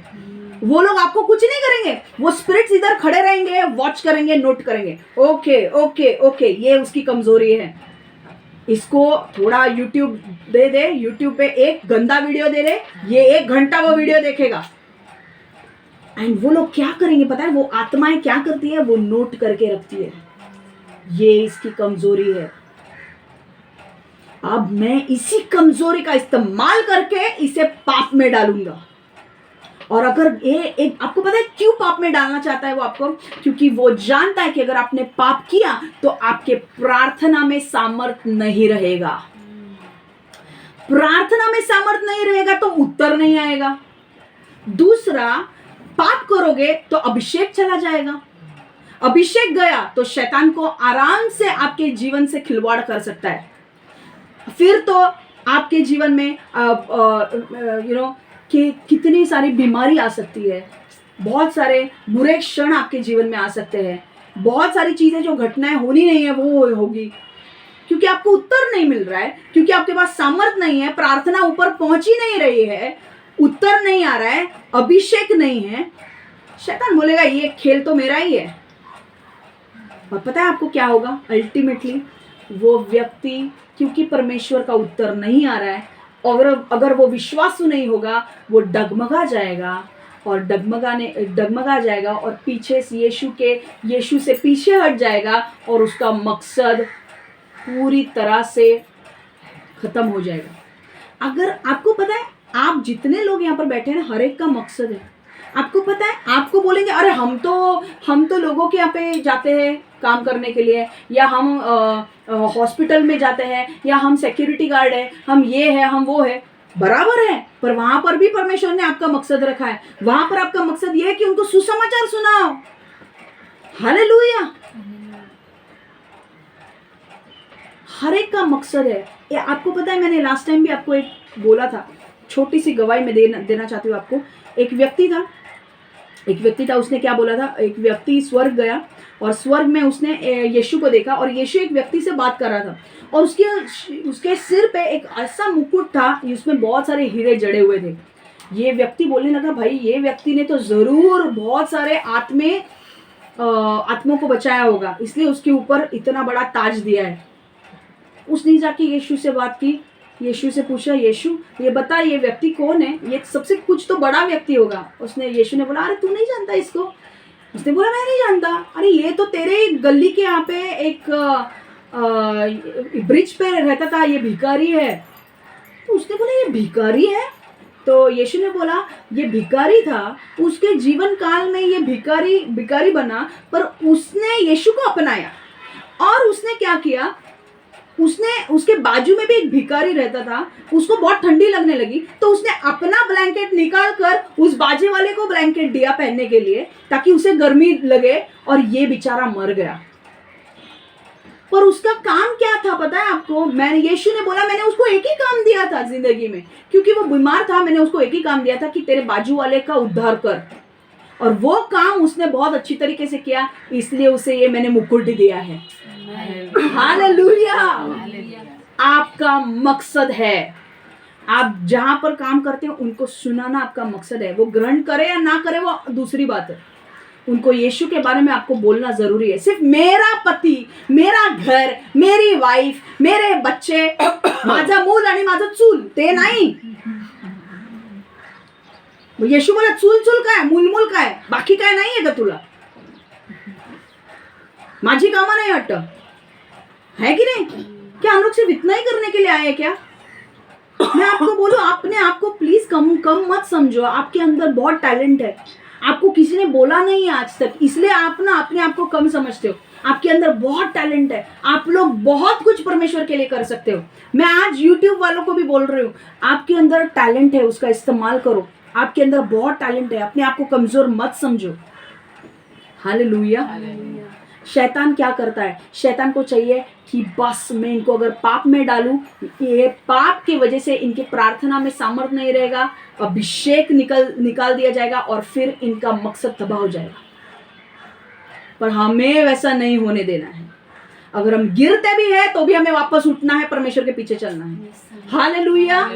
वो लोग आपको कुछ नहीं करेंगे, वो स्पिरिट्स इधर खड़े रहेंगे, वॉच करेंगे, नोट करेंगे, ओके ओके ओके ये उसकी कमजोरी है, इसको थोड़ा यूट्यूब दे दे, यूट्यूब पे एक गंदा वीडियो दे दे, ये 1 घंटा वो वीडियो देखेगा। एंड वो लोग क्या करेंगे पता है, वो आत्माएं क्या करती है, वो नोट करके रखती है, ये इसकी कमजोरी है, अब मैं इसी कमजोरी का इस्तेमाल करके इसे पाप में डालूंगा। और अगर ये आपको पता है क्यों पाप में डालना चाहता है वो आपको, क्योंकि वो जानता है कि अगर आपने पाप किया तो आपके प्रार्थना में सामर्थ्य नहीं रहेगा, प्रार्थना में सामर्थ्य नहीं रहेगा तो उत्तर नहीं आएगा। दूसरा, पाप करोगे तो अभिषेक चला जाएगा, अभिषेक गया तो शैतान को आराम से आपके जीवन से खिलवाड़ कर सकता है। फिर तो आपके जीवन में कि कितनी सारी बीमारी आ सकती है, बहुत सारे बुरे क्षण आपके जीवन में आ सकते हैं, बहुत सारी चीजें जो घटनाएं होनी नहीं है वो होगी, क्योंकि आपको उत्तर नहीं मिल रहा है, क्योंकि आपके पास सामर्थ्य नहीं है, प्रार्थना ऊपर पहुंची नहीं रही है, उत्तर नहीं आ रहा है, अभिषेक नहीं है। शैतान बोलेगा ये खेल तो मेरा ही है। और पता है आपको क्या होगा अल्टीमेटली, वो व्यक्ति, क्योंकि परमेश्वर का उत्तर नहीं आ रहा है, और अगर वो विश्वासु नहीं होगा, वो डगमगा जाएगा, और डगमगा जाएगा और पीछे से यीशु से पीछे हट जाएगा, और उसका मकसद पूरी तरह से खत्म हो जाएगा। अगर आपको पता है, आप जितने लोग यहाँ पर बैठे हैं, हर एक का मकसद है। आपको पता है, आपको बोलेंगे अरे हम तो लोगों के यहाँ पे जाते हैं काम करने के लिए, या हम हॉस्पिटल में जाते हैं, या हम सिक्योरिटी गार्ड है, हम ये है, हम वो है, बराबर है, पर वहां पर भी परमेश्वर ने आपका मकसद रखा है। वहां पर आपका मकसद ये है कि उनको सुसमाचार सुनाओ। हालेलुया। हर एक का मकसद है। ये आपको पता है, मैंने लास्ट टाइम भी आपको एक बोला था, छोटी सी गवाही में देना चाहती हूँ आपको। एक व्यक्ति था, उसने क्या बोला था, एक व्यक्ति स्वर्ग गया, और स्वर्ग में उसने यीशु को देखा, और यीशु एक व्यक्ति से बात कर रहा था, और उसके सिर पे एक ऐसा मुकुट था जिसमें बहुत सारे हीरे जड़े हुए थे। ये व्यक्ति बोलने लगा, भाई ये व्यक्ति ने तो जरूर बहुत सारे आत्मों को बचाया होगा, इसलिए उसके ऊपर इतना बड़ा ताज दिया है। उसने जाके यीशु से बात की, यीशु से पूछा, यीशु ये बता ये व्यक्ति कौन है, ये सबसे कुछ तो बड़ा व्यक्ति होगा। यीशु ने बोला, अरे तू नहीं जानता इसको? उसने बोला, मैं नहीं जानता। अरे ये तो तेरे गली के यहाँ पे एक ब्रिज पे रहता था, ये भिखारी है। तो उसने बोला, ये भिखारी है? तो यीशु ने बोला, ये भिखारी था, उसके जीवन काल में ये भिखारी बना, पर उसने यीशु को अपनाया। और उसने क्या किया, उसके बाजू में भी एक भिखारी रहता था, उसको बहुत ठंडी लगने लगी, तो उसने अपना ब्लैंकेट निकाल कर उस बाजे वाले को ब्लैंकेट दिया पहनने के लिए, ताकि उसे गर्मी लगे, और ये बेचारा मर गया। पर उसका काम क्या था पता है आपको? यीशु ने बोला, मैंने उसको एक ही काम दिया था जिंदगी में, क्योंकि वो बीमार था, मैंने उसको एक ही काम दिया था कि तेरे बाजू वाले का उद्धार कर। और वो काम उसने बहुत अच्छी तरीके से किया, इसलिए उसे ये मैंने मुकुट दिया है। हालेलुया। आपका मकसद है, आप जहां पर काम करते हैं उनको सुनाना आपका मकसद है। वो ग्रहण करे या ना करे वो दूसरी बात है, उनको यीशु के बारे में आपको बोलना जरूरी है। सिर्फ मेरा पति, मेरा घर, मेरी वाइफ, मेरे बच्चे, माझा मूल आणि माझं चूल ते नाही। यीशु बोला चूल चूल काय, मूल काय, बाकी काय नाही आहे का तुला? माझी कामं नहीं वाटतं है कि नहीं? क्या हम लोग सिर्फ इतना ही करने के लिए आए हैं क्या? मैं आपको बोलूं, अपने आप को प्लीज कम मत समझो। आपके अंदर बहुत टैलेंट है, आपको किसी ने बोला नहीं है आज तक, इसलिए आप ना अपने आप को कम समझते हो। आपके अंदर बहुत टैलेंट है, आप लोग बहुत कुछ परमेश्वर के लिए कर सकते हो। मैं आज YouTube वालों को भी बोल रही हूँ, आपके अंदर टैलेंट है, उसका इस्तेमाल करो। आपके अंदर बहुत टैलेंट है, अपने आप को कमजोर मत समझो। हालेलुया। शैतान क्या करता है? शैतान को चाहिए कि बस मैं इनको अगर पाप में डालूं, ये पाप की वजह से इनकी प्रार्थना में सामर्थ्य नहीं रहेगा, अभिषेक निकाल दिया जाएगा और फिर इनका मकसद तबाह हो जाएगा। पर हमें वैसा नहीं होने देना है। अगर हम गिरते भी हैं तो भी हमें वापस उठना है, परमेश्वर के पीछे चलना है। हालेलुया।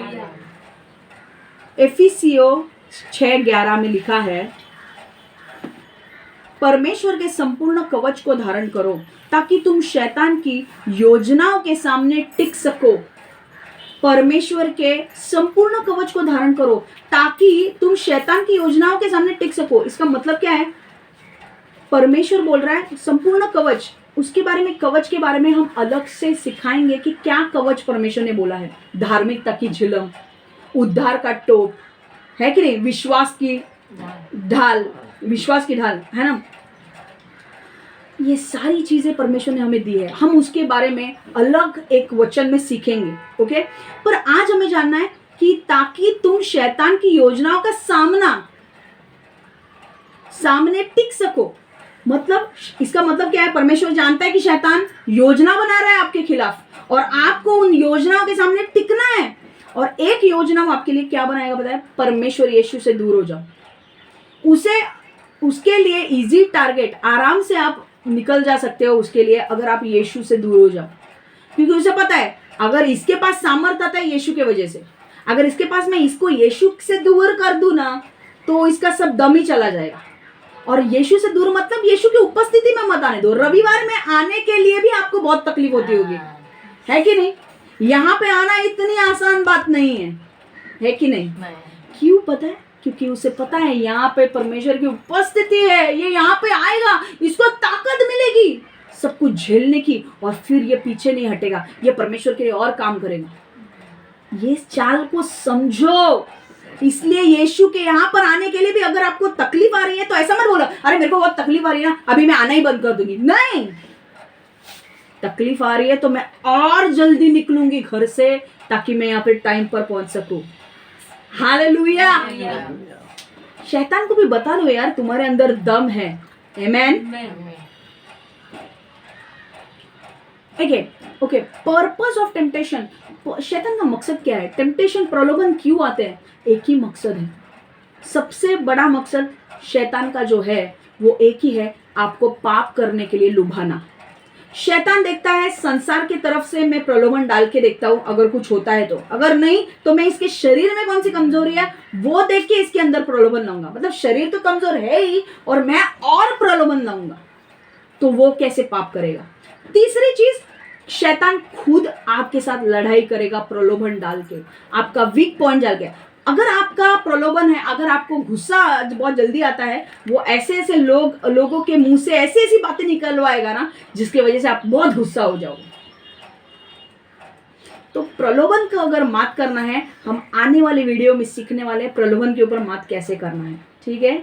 एफिसियों 6:11 में लिखा है, परमेश्वर के संपूर्ण कवच को धारण करो ताकि तुम शैतान की योजनाओं के सामने टिक सको। परमेश्वर के संपूर्ण कवच को धारण करो ताकि तुम शैतान की योजनाओं के सामने टिक सको। इसका मतलब क्या है? परमेश्वर बोल रहा है संपूर्ण कवच, उसके बारे में, कवच के बारे में हम अलग से सिखाएंगे कि क्या कवच परमेश्वर ने बोला है। धार्मिकता की झिलम, उद्धार का टोप, है कि नहीं? विश्वास की ढाल है ना? ये सारी चीजें परमेश्वर ने हमें दी है। हम उसके बारे में अलग एक वचन में सीखेंगे, ओके? पर आज हमें जानना है कि ताकि तुम शैतान की योजनाओं का सामने टिक सको। मतलब इसका मतलब क्या है? परमेश्वर जानता है कि शैतान योजना बना रहा है आपके खिलाफ और आपको उन योजनाओं के सामने टिकना है। और एक योजना वो आपके लिए क्या बनाएगा पता है? परमेश्वर यीशु से दूर हो जाओ। उसके लिए इजी टारगेट, आराम से आप निकल जा सकते हो उसके लिए, अगर आप यीशु से दूर हो जाओ। क्योंकि उसे पता है अगर इसके पास सामर्थ्य आता है यीशु के वजह से, अगर इसके पास मैं इसको यीशु से दूर कर दूं ना तो इसका सब दम ही चला जाएगा। और यीशु से दूर मतलब यीशु की उपस्थिति में मत आने दो। रविवार में आने के लिए भी आपको बहुत तकलीफ होती होगी, है कि नहीं? यहाँ पे आना इतनी आसान बात नहीं है कि नहीं? क्यों पता है? क्योंकि उसे पता है यहाँ पे परमेश्वर की उपस्थिति है, ये यहाँ पे आएगा, इसको ताकत मिलेगी सब कुछ झेलने की, और फिर ये पीछे नहीं हटेगा, ये परमेश्वर के लिए और काम करेगा। ये चाल को समझो। इसलिए यीशु के यहाँ पर आने के लिए भी अगर आपको तकलीफ आ रही है तो ऐसा मत बोलो अरे मेरे को बहुत तकलीफ आ रही है ना, अभी मैं आना ही बंद कर दूंगी। नहीं, तकलीफ आ रही है तो मैं और जल्दी निकलूंगी घर से ताकि मैं यहाँ पे टाइम पर पहुंच सकूं। हालेलुया। शैतान को भी बता दो यार तुम्हारे अंदर दम है। Amen. Okay, purpose of temptation. शैतान का मकसद क्या है? टेम्पटेशन, प्रलोभन क्यों आते हैं? एक ही मकसद है, सबसे बड़ा मकसद शैतान का जो है वो एक ही है, आपको पाप करने के लिए लुभाना। शैतान देखता है संसार की तरफ से मैं प्रलोभन डाल के देखता हूं, अगर कुछ होता है तो, अगर नहीं तो मैं इसके शरीर में कौन सी कमजोरी है वो देख के इसके अंदर प्रलोभन लाऊंगा। मतलब शरीर तो कमजोर है ही और मैं और प्रलोभन लाऊंगा, तो वो कैसे पाप करेगा? तीसरी चीज, शैतान खुद आपके साथ लड़ाई करेगा प्रलोभन डाल के, आपका वीक पॉइंट डाल के। अगर आपका प्रलोभन है, अगर आपको गुस्सा बहुत जल्दी आता है, वो ऐसे ऐसे लोगों के मुंह से ऐसी ऐसी बातें निकलवाएगा ना जिसकी वजह से आप बहुत गुस्सा हो जाओगे। तो प्रलोभन को अगर मात करना है, हम आने वाले वीडियो में सीखने वाले प्रलोभन के ऊपर मात कैसे करना है, ठीक है?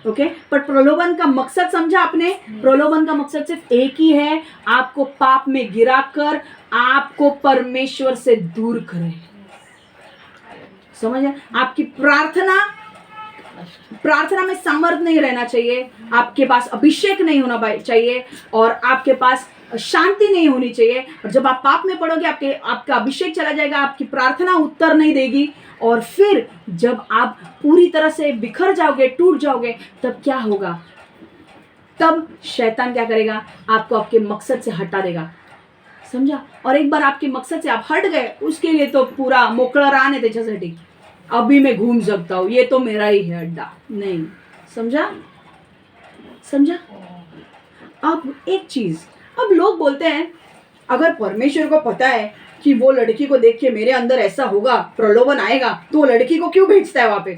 ओके, पर प्रलोभन का मकसद समझा आपने? प्रलोभन का मकसद सिर्फ एक ही है, आपको पाप में गिराकर आपको परमेश्वर से दूर करे। समझ? आपकी प्रार्थना में सामर्थ्य नहीं रहना चाहिए, आपके पास अभिषेक नहीं होना चाहिए और आपके पास शांति नहीं होनी चाहिए। और जब आप पाप में पड़ोगे आपका अभिषेक चला जाएगा, आपकी प्रार्थना उत्तर नहीं देगी, और फिर जब आप पूरी तरह से बिखर जाओगे, टूट जाओगे, तब क्या होगा? तब शैतान क्या करेगा, आपको आपके मकसद से हटा देगा, समझा। और एक बार आपके मकसद से आप हट गए, उसके लिए तो पूरा मोकळं रान आहे त्याच्यासाठी, अभी मैं घूम सकता हूँ, ये तो मेरा ही है अड्डा, नहीं, समझा समझा। अब एक चीज, अब लोग बोलते हैं अगर परमेश्वर को पता है कि वो लड़की को देख के मेरे अंदर ऐसा होगा, प्रलोभन आएगा, तो वो लड़की को क्यों भेजता है वहां पे,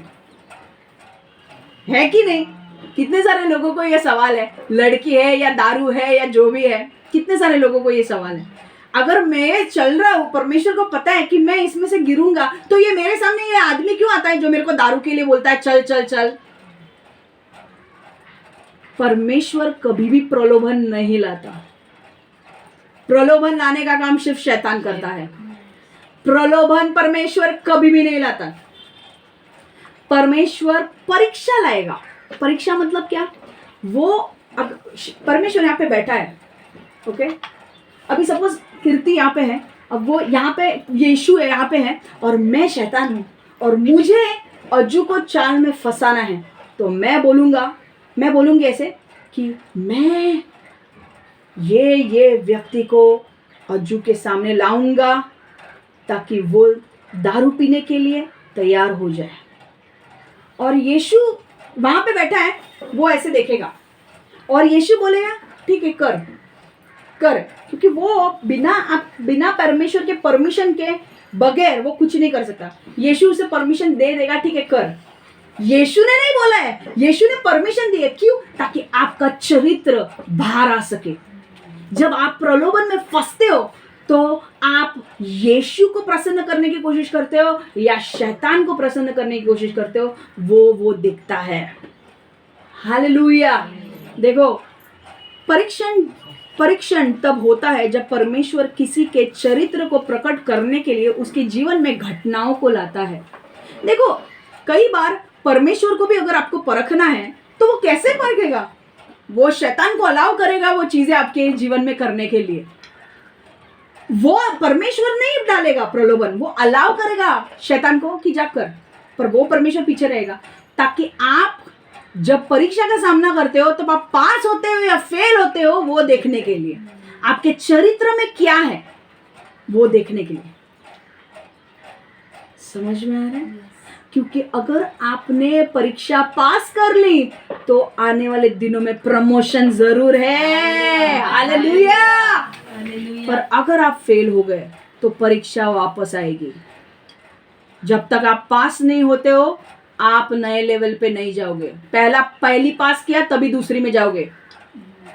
है कि नहीं। कितने सारे लोगों को ये सवाल है, लड़की है या दारू है या जो भी है, कितने सारे लोगों को ये सवाल है। अगर मैं चल रहा हूँ, परमेश्वर को पता है कि मैं इसमें से गिरूंगा, तो ये मेरे सामने ये आदमी क्यों आता है जो मेरे को दारू के लिए बोलता है चल चल चल। परमेश्वर कभी भी प्रलोभन नहीं लाता, प्रलोभन लाने का काम सिर्फ शैतान करता है। प्रलोभन परमेश्वर कभी भी नहीं लाता। परमेश्वर परीक्षा लाएगा। परीक्षा मतलब क्या, वो अब परमेश्वर यहाँ पे बैठा है, ओके, अभी सपोज कीर्ति यहाँ पे है, अब वो यहाँ पे यीशु है यहाँ पे है, और मैं शैतान हूँ, और मुझे अज्जू को चाल में फंसाना है, तो मैं बोलूँगी ऐसे कि मैं ये व्यक्ति को अज्जू के सामने लाऊंगा ताकि वो दारू पीने के लिए तैयार हो जाए। और यीशु वहां पे बैठा है, वो ऐसे देखेगा और यीशु बोलेगा ठीक है कर कर, क्योंकि वो बिना परमेश्वर के परमिशन के बगैर वो कुछ नहीं कर सकता। यीशु उसे परमिशन दे देगा, ठीक है कर। यीशु ने नहीं बोला है, यीशु ने परमिशन दी है, क्यों, ताकि आपका चरित्र बाहर आ सके। जब आप प्रलोभन में फंसते हो तो आप यीशु को प्रसन्न करने की कोशिश करते हो या शैतान को प्रसन्न करने की कोशिश करते हो, वो दिखता है। हालेलुया। देखो, परीक्षण तब होता है जब परमेश्वर किसी के चरित्र को प्रकट करने के लिए उसके जीवन में घटनाओं को लाता है। देखो, कई बार परमेश्वर को भी अगर आपको परखना है तो वो कैसे परखेगा, वो शैतान को अलाउ करेगा वो चीजें आपके जीवन में करने के लिए। वो परमेश्वर नहीं डालेगा प्रलोभन, वो अलाउ करेगा शैतान को कि जा कर, पर वो परमेश्वर पीछे रहेगा, ताकि आप जब परीक्षा का सामना करते हो तो आप पास होते हो या फेल होते हो वो देखने के लिए, आपके चरित्र में क्या है वो देखने के लिए। समझ में आ रहा है? क्योंकि अगर आपने परीक्षा पास कर ली तो आने वाले दिनों में प्रमोशन जरूर है। हालेलुया। पर अगर आप फेल हो गए तो परीक्षा वापस आएगी। जब तक आप पास नहीं होते हो आप नए लेवल पे नहीं जाओगे। पहली पास किया तभी दूसरी में जाओगे,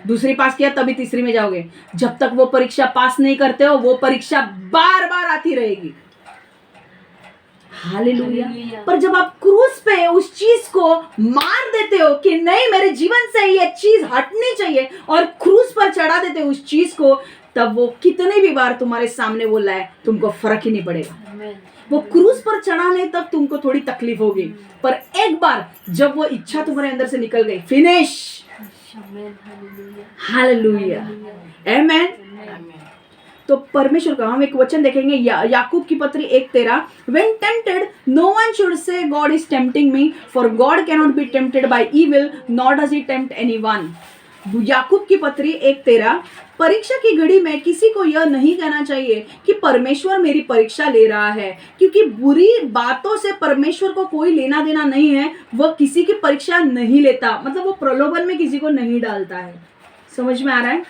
दूसरी पास किया तभी तीसरी में जाओगे। जब तक वो परीक्षा पास नहीं करते हो वो परीक्षा बार बार आती रहेगी। हालेलुया। पर जब आप क्रूस पे उस चीज को मार देते हो कि नहीं मेरे जीवन से ये चीज हटनी चाहिए, और क्रूस पर चढ़ा देते हो उस चीज को, तब वो कितने भी बार तुम्हारे सामने वो लाए तुमको फर्क ही नहीं पड़ेगा। वो क्रूस पर चढ़ाने तक तुमको थोड़ी तकलीफ होगी, पर एक बार जब वो इच्छा तुम्हारे अंदर से निकल गई, फिनिश। हालेलुया, आमेन। तो परमेश्वर का हम एक वचन देखेंगे, याकूब की पत्री 1:13, when tempted no one should say God is tempting me, for God cannot be tempted by evil nor does he tempt anyone। याकूब की पत्री 1:13, परीक्षा की घड़ी में किसी को यह नहीं कहना चाहिए कि परमेश्वर मेरी परीक्षा ले रहा है, क्योंकि बुरी बातों से परमेश्वर को कोई लेना देना नहीं है। वह किसी की परीक्षा नहीं लेता, मतलब वो प्रलोभन में किसी को नहीं डालता है। समझ में आ रहा है?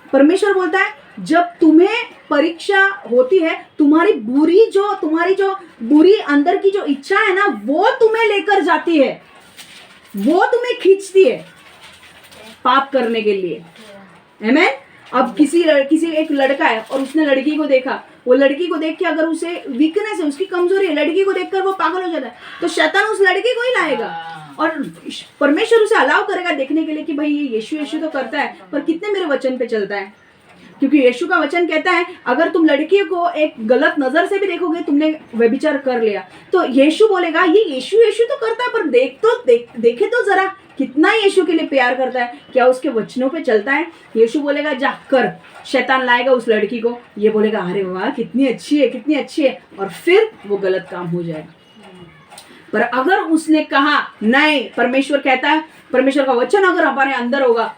परमेश्वर बोलता है जब तुम्हें परीक्षा होती है, तुम्हारी जो बुरी अंदर की जो इच्छा है ना, वो तुम्हें लेकर जाती है, वो तुम्हें खींचती है पाप करने के लिए। आमेन। अब किसी एक लड़का है और उसने लड़की को देखा, वो लड़की को देख के अगर उसे वीकनेस है, उसकी कमजोरी है, लड़की को देखकर वो पागल हो जाता है, तो शैतान उस लड़की को ही लाएगा और परमेश्वर उसे अलाउ करेगा देखने के लिए कि भाई ये यीशु तो करता है, पर कितने मेरे वचन पे चलता है। क्योंकि यीशु का वचन कहता है अगर तुम लड़की को एक गलत नजर से भी देखोगे तुमने व्यभिचार कर लिया। तो यीशु बोलेगा ये यीशु तो करता है, पर देखे तो जरा कितना यीशु के लिए प्यार करता है, क्या उसके वचनों पे चलता है। यीशु बोलेगा जा कर, शैतान लाएगा उस लड़की को, ये बोलेगा अरे वाह कितनी अच्छी है, और फिर वो गलत काम हो जाएगा। पर अगर उसने कहा नहीं, परमेश्वर कहता है, परमेश्वर का वचन अगर हमारे अंदर होगा,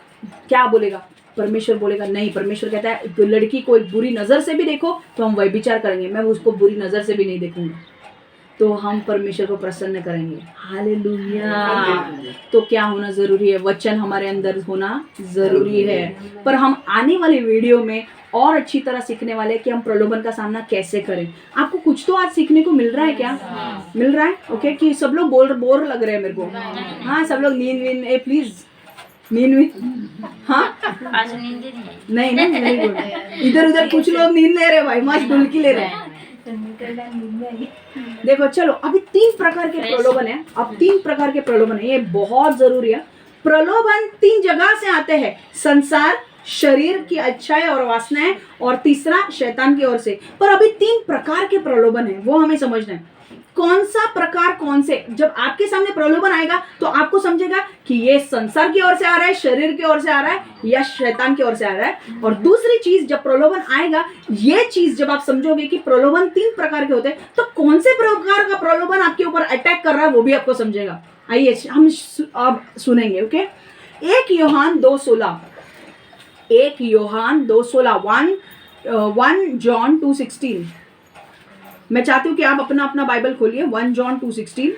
क्या बोलेगा? परमेश्वर बोलेगा नहीं, परमेश्वर कहता है तो लड़की को बुरी नजर से भी देखो तो हम व्यभिचार करेंगे, मैं उसको बुरी नजर से भी नहीं देखूंगा, तो हम परमेश्वर को प्रसन्न करेंगे। हालेलुया। तो क्या होना जरूरी है? वचन हमारे अंदर होना जरूरी है। पर हम आने वाले वीडियो में और अच्छी तरह सीखने वाले हैं कि हम प्रलोभन का सामना कैसे करें। आपको कुछ तो आज सीखने को मिल रहा है क्या? मिल रहा है? ओके। कि सब लोग बोर लग रहे हैं मेरे को। हाँ, सब लोग नींद प्लीज नींद। हाँ, आज नींद नहीं नहीं वेरी गुड। इधर उधर कुछ लोग नींद ले रहे भाई, मस्त डुलकी ले रहे हैं। देखो चलो, अभी 3 प्रकार के प्रलोभन है। अब 3 प्रकार के प्रलोभन है, ये बहुत जरूरी है। प्रलोभन 3 जगह से आते हैं, संसार, शरीर की अच्छाई और वासनाएं, और तीसरा शैतान की ओर से। पर अभी 3 प्रकार के प्रलोभन है, वो हमें समझना है। कौन सा प्रकार कौन से? जब आपके सामने प्रलोभन आएगा तो आपको समझेगा कि ये संसार की ओर से आ रहा है, शरीर की ओर से आ रहा है, या शैतान की ओर से आ रहा है। और दूसरी चीज, जब प्रलोभन आएगा, ये चीज जब आप समझोगे कि प्रलोभन 3 प्रकार के होते हैं, तो कौन से प्रकार का प्रलोभन आपके ऊपर अटैक कर रहा है वो भी आपको समझेगा। आइए हम अब सुनेंगे। ओके। 1 यूहन्ना 2:16, 1 यूहन्ना 2:16, 1 जॉन 2:16। मैं चाहती हूँ कि आप अपना अपना बाइबल खोलिए। 1 जॉन 2:16,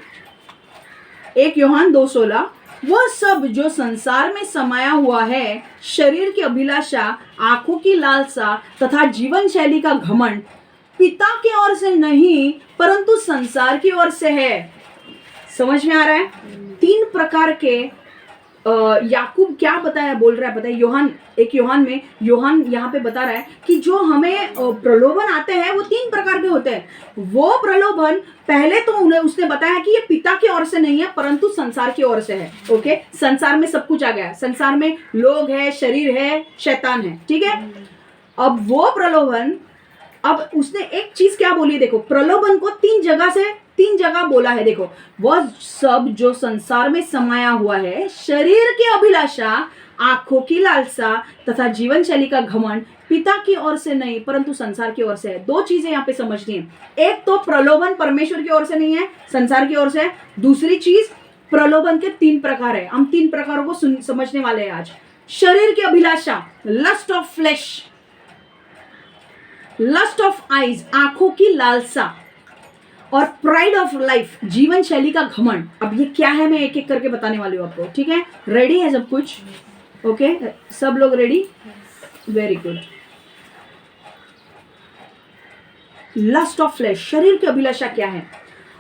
1 यूहन्ना 2:16। वह सब जो संसार में समाया हुआ है, शरीर की अभिलाषा, आंखों की लालसा तथा जीवन शैली का घमंड, पिता की ओर से नहीं परंतु संसार की ओर से है। समझ में आ रहा है? 3 प्रकार के याकूब क्या बताया, बोल रहा है, पता है? एक यूहन्ना में यूहन्ना यहाँ पे बता रहा है कि जो हमें प्रलोभन आते हैं वो 3 प्रकार के होते हैं। वो प्रलोभन पहले तो उसने बताया कि ये पिता की ओर से नहीं है परंतु संसार की ओर से है। ओके। संसार में सब कुछ आ गया, संसार में लोग है, शरीर है, शैतान है, ठीक है। अब वो प्रलोभन, अब उसने एक चीज क्या बोली, देखो, प्रलोभन को 3 जगह बोला है। देखो, वह सब जो संसार में समाया हुआ है, शरीर की अभिलाषा, आंखों की लालसा तथा जीवन शैली का घमंड, पिता की ओर से नहीं परंतु संसार की ओर से है। 2 चीजें यहाँ पे समझनी है। एक तो प्रलोभन परमेश्वर की ओर से नहीं है, संसार की ओर से है। दूसरी चीज, प्रलोभन के 3 प्रकार है। हम 3 प्रकारों को समझने वाले हैं आज। शरीर की अभिलाषा, lust of flesh, lust of eyes, आंखों की लालसा, और प्राइड ऑफ लाइफ, जीवन शैली का घमंड। अब ये क्या है मैं एक एक करके बताने वाली हूँ आपको, ठीक है? रेडी है सब कुछ? ओके, सब लोग ready? Very good. Lust of flesh, शरीर की अभिलाषा क्या है?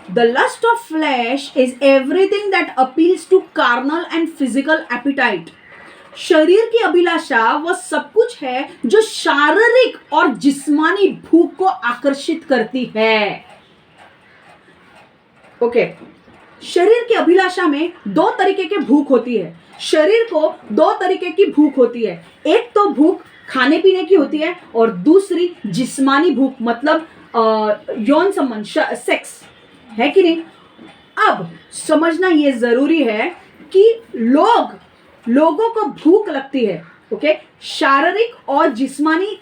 The lust of flesh is everything that appeals to carnal and physical appetite. शरीर की अभिलाषा वह सब कुछ है जो शारीरिक और जिस्मानी भूख को आकर्षित करती है। ओके। शरीर की अभिलाषा में 2 तरीके की भूख होती है। शरीर को 2 तरीके की भूख होती है। एक तो भूख खाने पीने की होती है, और दूसरी जिस्मानी भूख, मतलब यौन संबंध, सेक्स, है कि नहीं? अब समझना ये जरूरी है कि लोगों को भूख लगती है। ओके, शारीरिक और जिस्मानी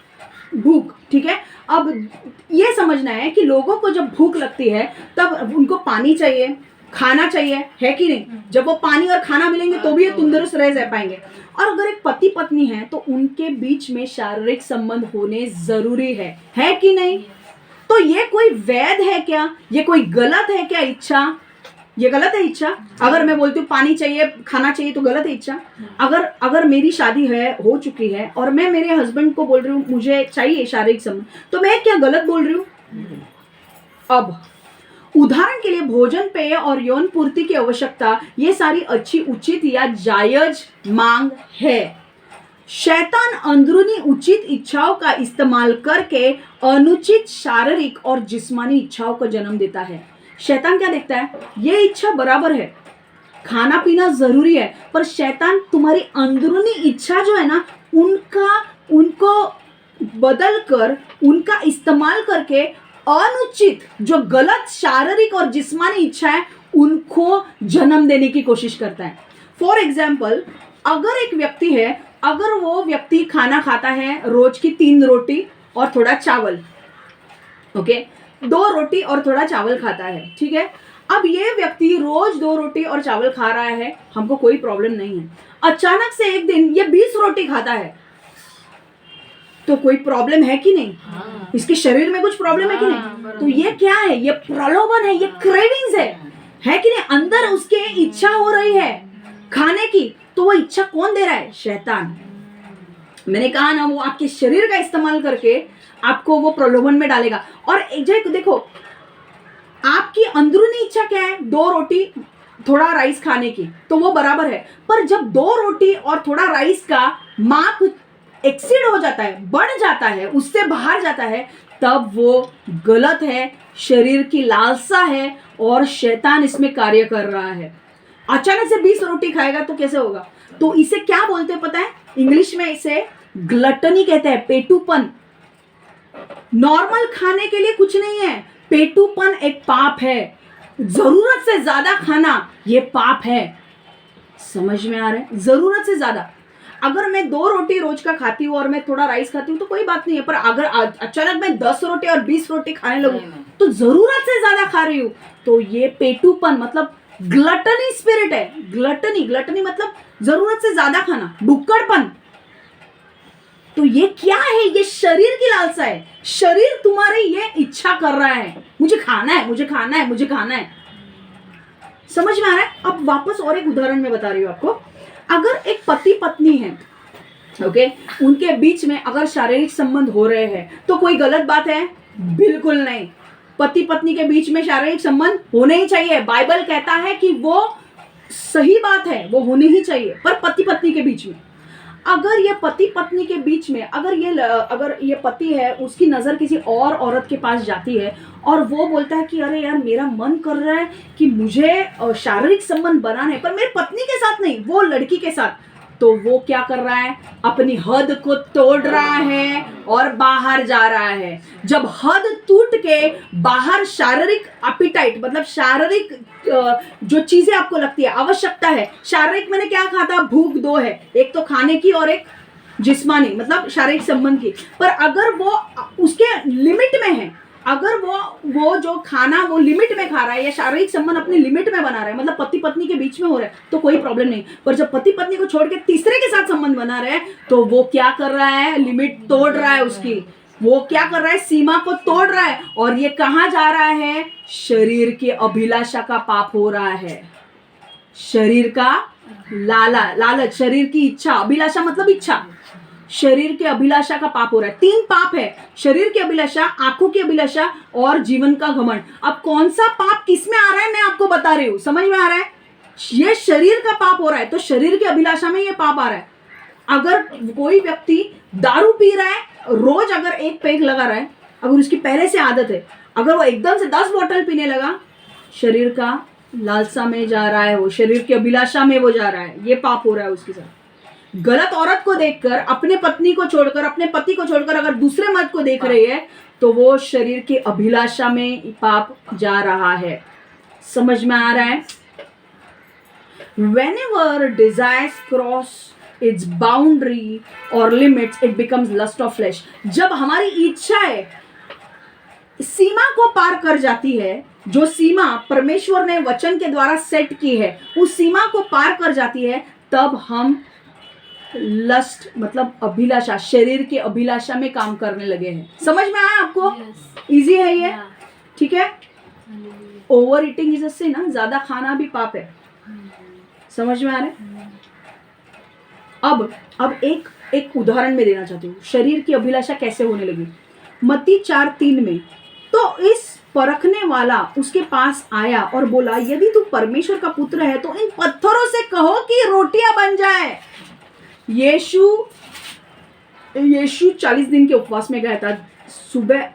भूख, ठीक है। अब ये समझना है कि लोगों को जब भूख लगती है तब उनको पानी चाहिए, खाना चाहिए, है कि नहीं? जब वो पानी और खाना मिलेंगे तो भी ये तंदुरुस्त रह पाएंगे। और अगर एक पति पत्नी है तो उनके बीच में शारीरिक संबंध होने जरूरी है कि नहीं? तो ये कोई वैध है क्या? ये कोई गलत है क्या इच्छा? ये गलत है इच्छा? अगर मैं बोलती हूँ पानी चाहिए, खाना चाहिए, तो गलत है इच्छा? अगर मेरी शादी हो चुकी है और मैं मेरे हस्बैंड को बोल रही हूँ मुझे चाहिए शारीरिक संबंध, तो मैं क्या गलत बोल रही हूँ? अब उदाहरण के लिए भोजन, पेय और यौन पूर्ति की आवश्यकता, ये सारी अच्छी, उचित या जायज मांग है। शैतान अंदरूनी उचित इच्छाओं का इस्तेमाल करके अनुचित शारीरिक और जिस्मानी इच्छाओं को जन्म देता है। शैतान क्या देखता है? ये इच्छा बराबर है, खाना पीना जरूरी है, पर शैतान तुम्हारी अंदरूनी इच्छा जो है ना, उनको बदल कर, उनका इस्तेमाल करके अनुचित, जो गलत शारीरिक और जिस्मानी इच्छा है, उनको जन्म देने की कोशिश करता है। फॉर एग्जाम्पल, अगर एक व्यक्ति है, अगर वो व्यक्ति खाना खाता है रोज की 3 रोटी और थोड़ा चावल, ओके, 2 रोटी और थोड़ा चावल खाता है, ठीक है। अब ये व्यक्ति रोज 2 रोटी और चावल खा रहा है, हमको कोई प्रॉब्लम नहीं है। अचानक से एक दिन ये 20 रोटी खाता है, तो कोई प्रॉब्लम है कि नहीं? हाँ। इसके शरीर में कुछ प्रॉब्लम है कि हाँ, नहीं? बराबर। तो ये क्या है? ये प्रलोभन है, ये क्रेविंग्स है कि नहीं? अंदर उसके इच्छा हो रही है खाने की, तो वो इच्छा कौन दे रहा है? शैतान। मैंने कहा ना, वो आपके शरीर का इस्तेमाल करके आपको वो प्रलोभन में डालेगा। और एक जगह देखो, आपकी अंदरूनी इच्छा क्या है? 2 रोटी थोड़ा राइस खाने की, तो वो बराबर है। पर जब 2 रोटी और थोड़ा राइस का माप एक्सीड हो जाता है, बढ़ जाता है, उससे बाहर जाता है, तब वो गलत है, शरीर की लालसा है और शैतान इसमें कार्य कर रहा है। अचानक से 20 रोटी खाएगा तो कैसे होगा? तो इसे क्या बोलते हैं पता है? इंग्लिश में इसे ग्लटनी कहते हैं, पेटूपन। नॉर्मल खाने के लिए कुछ नहीं है, पेटूपन एक पाप है। जरूरत से ज्यादा खाना ये पाप है। समझ में आ रहा है? जरूरत से ज्यादा। अगर मैं 2 रोटी रोज का खाती हूँ और मैं थोड़ा राइस खाती हूँ तो कोई बात नहीं है, पर अगर अचानक मैं 10 रोटी और 20 रोटी खाने लगूं तो जरूरत से ज्यादा खा रही हूँ, तो ये पेटूपन मतलब ग्लटनी स्पिरिट है। ग्लटनी मतलब जरूरत से ज्यादा खाना, भुक्कड़पन। तो ये क्या है? ये शरीर की लालसा है। शरीर तुम्हारे ये इच्छा कर रहा है, मुझे खाना है, मुझे खाना है, मुझे खाना है। समझ में आ रहा है? अब वापस और एक उदाहरण में बता रही हूँ आपको। अगर एक पति पत्नी है, ओके, उनके बीच में अगर शारीरिक संबंध हो रहे हैं तो कोई गलत बात है? बिल्कुल नहीं। पति पत्नी के बीच में शारीरिक संबंध होने ही चाहिए। बाइबल कहता है कि वो सही बात है, वो होने ही चाहिए। पर पति पत्नी के बीच में, अगर ये पति पत्नी के बीच में अगर ये पति है, उसकी नजर किसी और औरत के पास जाती है और वो बोलता है कि अरे यार, मेरा मन कर रहा है कि मुझे शारीरिक संबंध बनाना है, पर मेरी पत्नी के साथ नहीं, वो लड़की के साथ, तो वो क्या कर रहा है? अपनी हद को तोड़ रहा है और बाहर जा रहा है। जब हद टूट के बाहर शारीरिक एपिटाइट मतलब शारीरिक जो चीजें आपको लगती है, आवश्यकता है, शारीरिक मैंने क्या कहा था? भूख 2 है, एक तो खाने की और एक जिस्मानी मतलब शारीरिक संबंध की। पर अगर वो उसके लिमिट में है, अगर वो जो खाना वो लिमिट में खा रहा है या शारीरिक संबंध अपनी लिमिट में बना रहा है, मतलब पति पत्नी के बीच में हो रहा है, तो कोई प्रॉब्लम नहीं। पर जब पति पत्नी को छोड़ के तीसरे के साथ संबंध बना रहा है, तो वो क्या कर रहा है? लिमिट तोड़ रहा है उसकी। वो क्या कर रहा है? सीमा को तोड़ रहा है। और ये कहाँ जा रहा है? शरीर की अभिलाषा का पाप हो रहा है। शरीर का लालच, शरीर की इच्छा, अभिलाषा मतलब इच्छा, शरीर के अभिलाषा का पाप हो रहा है। 3 पाप है, शरीर की अभिलाषा, आंखों की अभिलाषा और जीवन का घमंड। अब कौन सा पाप किस में आ रहा है मैं आपको बता रही हूँ। समझ में आ रहा है? ये शरीर का पाप हो रहा है, तो शरीर की अभिलाषा में ये पाप आ रहा है। अगर कोई व्यक्ति दारू पी रहा है, रोज अगर 1 पैग लगा रहा है, अगर उसकी पहले से आदत है, अगर वो एकदम से 10 बोतल पीने लगा, शरीर का लालसा में जा रहा है, वो शरीर की अभिलाषा में वो जा रहा है, ये पाप हो रहा है उसके साथ। गलत औरत को देखकर, अपने पत्नी को छोड़कर, अपने पति को छोड़कर अगर दूसरे मर्द को देख रही है, तो वो शरीर की अभिलाषा में पाप जा रहा है। समझ में आ रहा है? Whenever desires cross its boundary or limits, it becomes lust of flesh. जब हमारी इच्छाएं सीमा को पार कर जाती है, जो सीमा परमेश्वर ने वचन के द्वारा सेट की है, उस सीमा को पार कर जाती है, तब हम लस्ट मतलब अभिलाषा, शरीर की अभिलाषा में काम करने लगे हैं। समझ में आया आपको? इजी है ये? ठीक है। ओवर ईटिंग इज अ सिन ना, ज्यादा खाना भी पाप है। समझ में आ रहा है? अब एक उदाहरण में देना चाहती हूँ, शरीर की अभिलाषा कैसे होने लगी। मत्ती 4:3 में, तो इस परखने वाला उसके पास आया और बोला, यदि तू परमेश्वर का पुत्र है तो इन पत्थरों से कहो कि रोटियां बन जाए। यीशु 40 दिन के उपवास में गया था। सुबह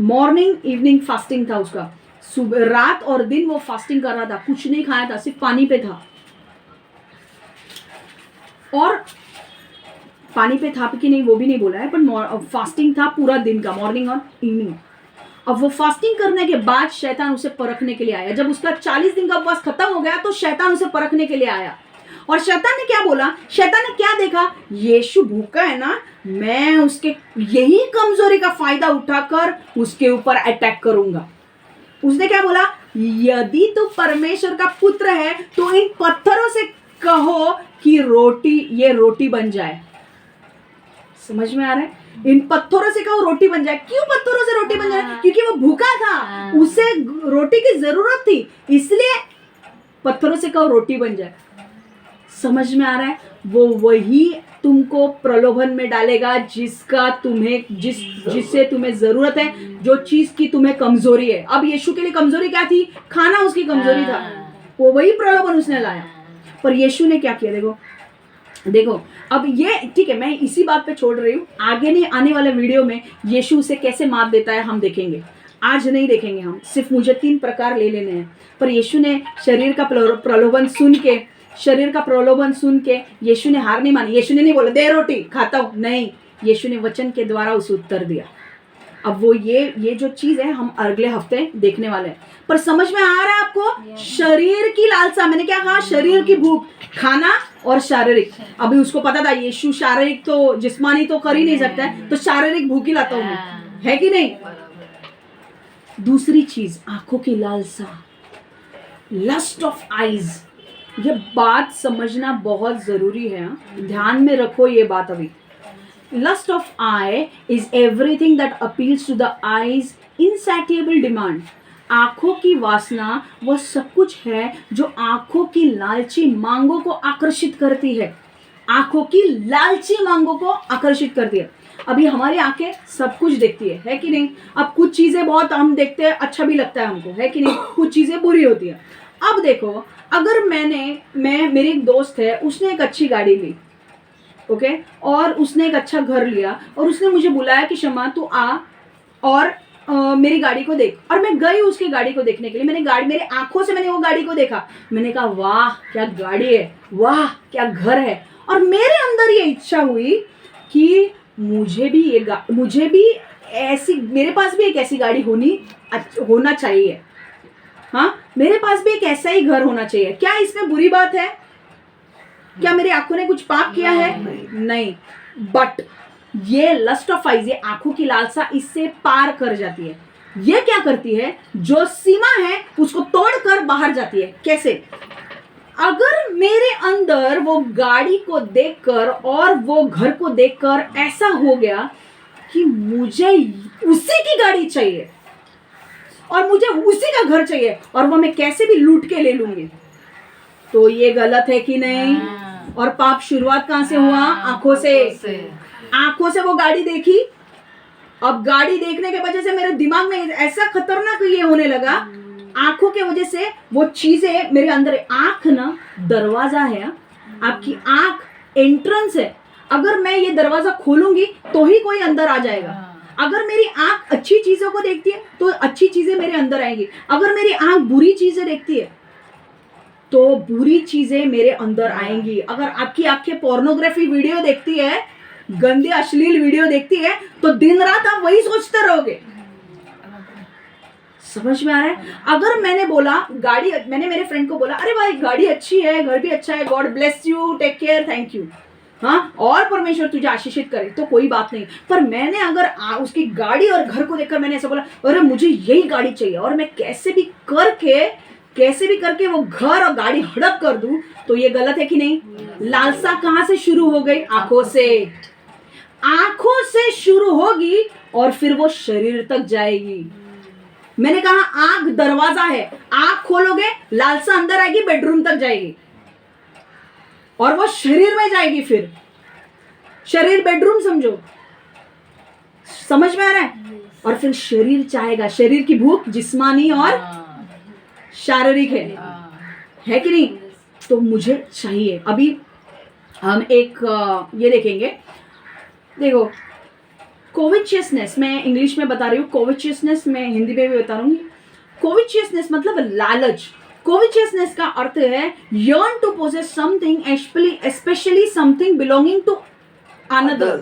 मॉर्निंग इवनिंग फास्टिंग था उसका, सुबह रात और दिन वो फास्टिंग कर रहा था, कुछ नहीं खाया था, सिर्फ पानी पे था। और पानी पे था कि नहीं वो भी नहीं बोला है, पर फास्टिंग था पूरा दिन का, मॉर्निंग और इवनिंग। अब वो फास्टिंग करने के बाद शैतान उसे परखने के लिए आया। जब उसका 40 दिन का उपवास खत्म हो गया तो शैतान उसे परखने के लिए आया। और शैतान ने क्या बोला? शैतान ने क्या देखा? यीशु भूखा है ना, मैं उसके यही कमजोरी का फायदा उठाकर उसके ऊपर अटैक करूंगा। उसने क्या बोला? यदि तू परमेश्वर का पुत्र है तो इन पत्थरों से कहो कि ये रोटी बन जाए। समझ में आ रहा है? इन पत्थरों से कहो रोटी बन जाए। क्यों पत्थरों से रोटी बन जाए? क्योंकि वो भूखा था, उसे रोटी की जरूरत थी, इसलिए पत्थरों से कहो रोटी बन जाए। समझ में आ रहा है? वो वही तुमको प्रलोभन में डालेगा जिससे तुम्हें जरूरत है, जो चीज की तुम्हें कमजोरी है। अब यीशु के लिए कमजोरी क्या थी? खाना उसकी कमजोरी था, वो वही प्रलोभन उसने लाया। पर यीशु ने क्या किया? देखो अब ये ठीक है, मैं इसी बात पे छोड़ रही हूँ। आगे नहीं आने वाले वीडियो में यीशु उसे कैसे मात देता है हम देखेंगे, आज नहीं देखेंगे हम। सिर्फ मुझे 3 प्रकार ले लेने हैं। पर यीशु ने शरीर का प्रलोभन सुन के यीशु ने हार नहीं मानी। यीशु ने नहीं बोला दे रोटी खाता हूँ, नहीं, यीशु ने वचन के द्वारा उसे उत्तर दिया। अब वो ये जो चीज है हम अगले हफ्ते देखने वाले हैं। पर समझ में आ रहा है आपको? शरीर की लालसा, मैंने क्या कहा? शरीर की भूख, खाना और शारीरिक। अभी उसको पता था यीशु शारीरिक तो जिस्मानी तो कर ही नहीं सकता है, तो शारीरिक भूख ही लाता हूँ, है कि नहीं? दूसरी चीज आंखों की लालसा, लस्ट ऑफ आईज। ये बात समझना बहुत जरूरी है, ध्यान में रखो ये बात। अभी lust of eye is everything that appeals to the eye's insatiable demand. आंखों की वासना वह सब कुछ है जो आंखों की लालची मांगों को आकर्षित करती है। आंखों की लालची मांगों को आकर्षित करती है। अभी हमारी आंखें सब कुछ देखती है कि नहीं? अब कुछ चीजें बहुत हम देखते हैं, अच्छा भी लगता है हमको, है कि नहीं? कुछ चीजें बुरी होती है। अब देखो, अगर मेरी एक दोस्त है, उसने एक अच्छी गाड़ी ली, ओके, और उसने एक अच्छा घर लिया, और उसने मुझे बुलाया कि शमा तू आ और मेरी गाड़ी को देख। और मैं गई उसकी गाड़ी को देखने के लिए। मेरे आंखों से मैंने वो गाड़ी को देखा। मैंने कहा वाह क्या गाड़ी है, वाह क्या घर है। और मेरे अंदर ये इच्छा हुई कि मुझे भी ऐसी, मेरे पास भी एक ऐसी गाड़ी होना चाहिए। हाँ, मेरे पास भी एक ऐसा ही घर होना चाहिए। क्या इसमें बुरी बात है? क्या मेरी आंखों ने कुछ पाप किया है? नहीं। बट ये लस्ट ऑफ आइज, ये आंखों की लालसा, इससे पार कर जाती है। ये क्या करती है? जो सीमा है उसको तोड़कर बाहर जाती है। कैसे? अगर मेरे अंदर वो गाड़ी को देखकर और वो घर को देखकर ऐसा हो गया कि मुझे उसी की गाड़ी चाहिए और मुझे उसी का घर चाहिए और वो मैं कैसे भी लूट के ले लूंगी, तो ये गलत है कि नहीं? और पाप शुरुआत कहां से हुआ? आंखों से। आंखों से वो गाड़ी देखी। अब गाड़ी देखने के वजह से मेरे दिमाग में ऐसा खतरनाक ये होने लगा, आंखों के वजह से वो चीजें मेरे अंदर। आंख ना दरवाजा है, आपकी आंख एंट्रेंस है। अगर मैं ये दरवाजा खोलूंगी तो ही कोई अंदर आ जाएगा। अगर मेरी आंख अच्छी चीजों को देखती है तो अच्छी चीजें मेरे अंदर आएंगी। अगर मेरी आंख बुरी चीजें देखती है तो बुरी चीजें मेरे अंदर आएंगी। अगर आपकी आंखें पोर्नोग्राफी वीडियो देखती है, गंदे अश्लील वीडियो देखती है, तो दिन रात आप वही सोचते रहोगे। समझ में आ रहा है? अगर मैंने मेरे फ्रेंड को बोला, अरे भाई गाड़ी अच्छी है, घर भी अच्छा है, God bless you, take care, thank you, हाँ, और परमेश्वर तुझे आशीषित करे, तो कोई बात नहीं। पर मैंने अगर उसकी गाड़ी और घर को देखकर मैंने ऐसा बोला, अरे मुझे यही गाड़ी चाहिए और मैं कैसे भी करके वो घर और गाड़ी हड़प कर दूं, तो ये गलत है कि नहीं? लालसा कहां से शुरू हो गई? आंखों से शुरू होगी और फिर वो शरीर तक जाएगी। मैंने कहा आंख दरवाजा है, आंख खोलोगे लालसा अंदर आएगी, बेडरूम तक जाएगी और वो शरीर में जाएगी। फिर शरीर बेडरूम समझो, समझ में आ रहा है? और फिर शरीर चाहेगा, शरीर की भूख जिस्मानी और शारीरिक है कि नहीं? तो मुझे चाहिए। अभी हम एक ये देखेंगे, देखो कोविचियसनेस, मैं इंग्लिश में बता रही हूँ, कोविचियसनेस मैं हिंदी में भी बता रही हूँ। कोविचियसनेस मतलब लालच। कोविचियसनेस का अर्थ है yearn to possess something, especially something belonging to another।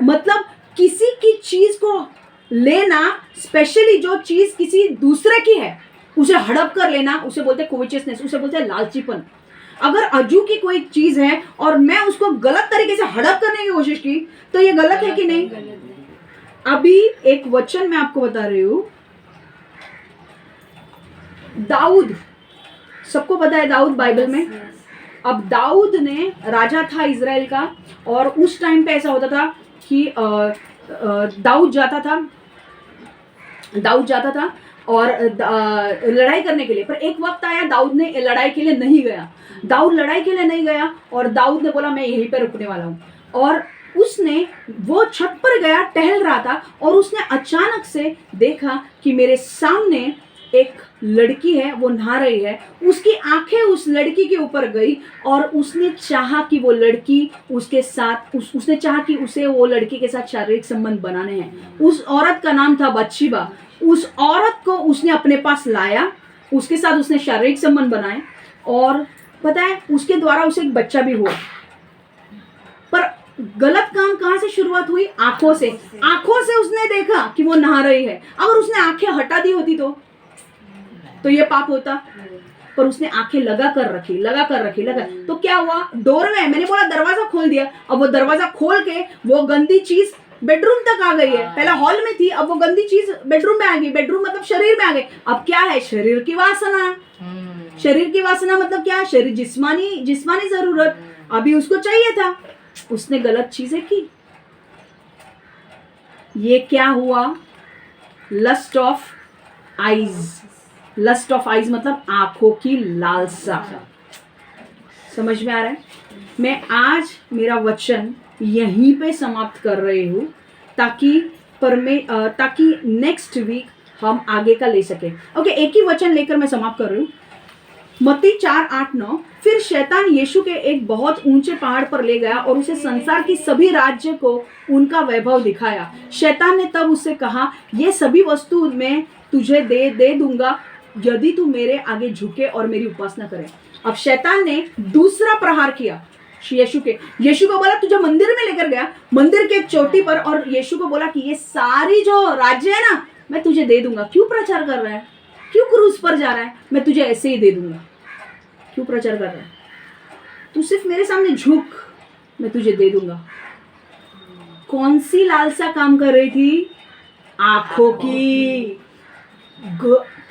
मतलब किसी की चीज को लेना, स्पेशली जो चीज किसी दूसरे की है उसे हड़प कर लेना, उसे बोलते हैं कोविचियसनेस, उसे बोलते हैं लालचीपन। अगर अजू की कोई चीज है और मैं उसको गलत तरीके से हड़प करने की कोशिश की, तो ये गलत है कि नहीं? अभी एक वचन मैं आपको बता रही हूं, दाऊद, सबको पता है दाऊद बाइबल में। अब दाऊद ने राजा था इजराइल का, और उस टाइम पे ऐसा होता था कि दाऊद जाता था और लड़ाई करने के लिए। पर एक वक्त आया दाऊद ने लड़ाई के लिए नहीं गया। दाऊद लड़ाई के लिए नहीं गया और दाऊद ने बोला मैं यहीं पे रुकने वाला हूँ। और उसने वो छत पर गया, टहल रहा था, और उसने अचानक से देखा कि मेरे सामने एक लड़की है, वो नहा रही है। उसकी आंखें उस लड़की के ऊपर गई और उसने चाहा कि वो लड़की उसके साथ उसने चाहा कि उसे वो लड़की के साथ शारीरिक संबंध बनाने हैं। उस औरत का नाम था बत्शेबा। उस औरत को उसने अपने पास लाया, उसके साथ उसने शारीरिक संबंध बनाए, और पता है उसके द्वारा उसे एक बच्चा भी हुआ। पर गलत काम कहाँ से शुरुआत हुई? आंखों से। आंखों से उसने देखा कि वो नहा रही है। अगर उसने आंखें हटा दी होती तो ये पाप होता। पर उसने आंखें लगा कर रखी। तो क्या हुआ? डोरवे, मैंने बोला दरवाजा खोल दिया। अब वो दरवाजा खोल के वो गंदी चीज बेडरूम तक आ गई है। पहले हॉल में थी, अब वो गंदी चीज बेडरूम में आ गई। बेडरूम मतलब शरीर में आ गई। अब क्या है? शरीर की वासना। शरीर की वासना मतलब क्या? शरीर, जिस्मानी जरूरत अभी उसको चाहिए था। उसने गलत चीजें की। ये क्या हुआ? लस्ट ऑफ आईज मतलब आंखों की लालसा। समझ में आ रहा है? मैं आज मेरा वचन यहीं पे समाप्त कर रही हूँ ताकि नेक्स्ट वीक हम आगे का ले सके। ओके, एक ही वचन लेकर मैं समाप्त कर रही हूँ। मत्ती 4:8-9। फिर शैतान यीशु के एक बहुत ऊंचे पहाड़ पर ले गया और उसे संसार की सभी राज्य को उनका वैभव दिखाया। शैतान ने तब उससे कहा, ये सभी वस्तु मैं तुझे दे दूंगा यदि तू मेरे आगे झुके और मेरी उपासना करे। अब शैतान ने दूसरा प्रहार किया यीशु को बोला, तुझे मंदिर में लेकर गया, मंदिर के चोटी पर, और यीशु को बोला कि ये सारी जो राज्य है ना, मैं तुझे दे दूंगा। क्यों प्रचार कर रहा है? क्यों क्रूस पर जा रहा है? मैं तुझे ऐसे ही दे दूंगा। क्यों प्रचार कर रहा है? तू सिर्फ मेरे सामने झुक, मैं तुझे दे दूंगा। कौन सी लालसा काम कर रही थी? आंखों की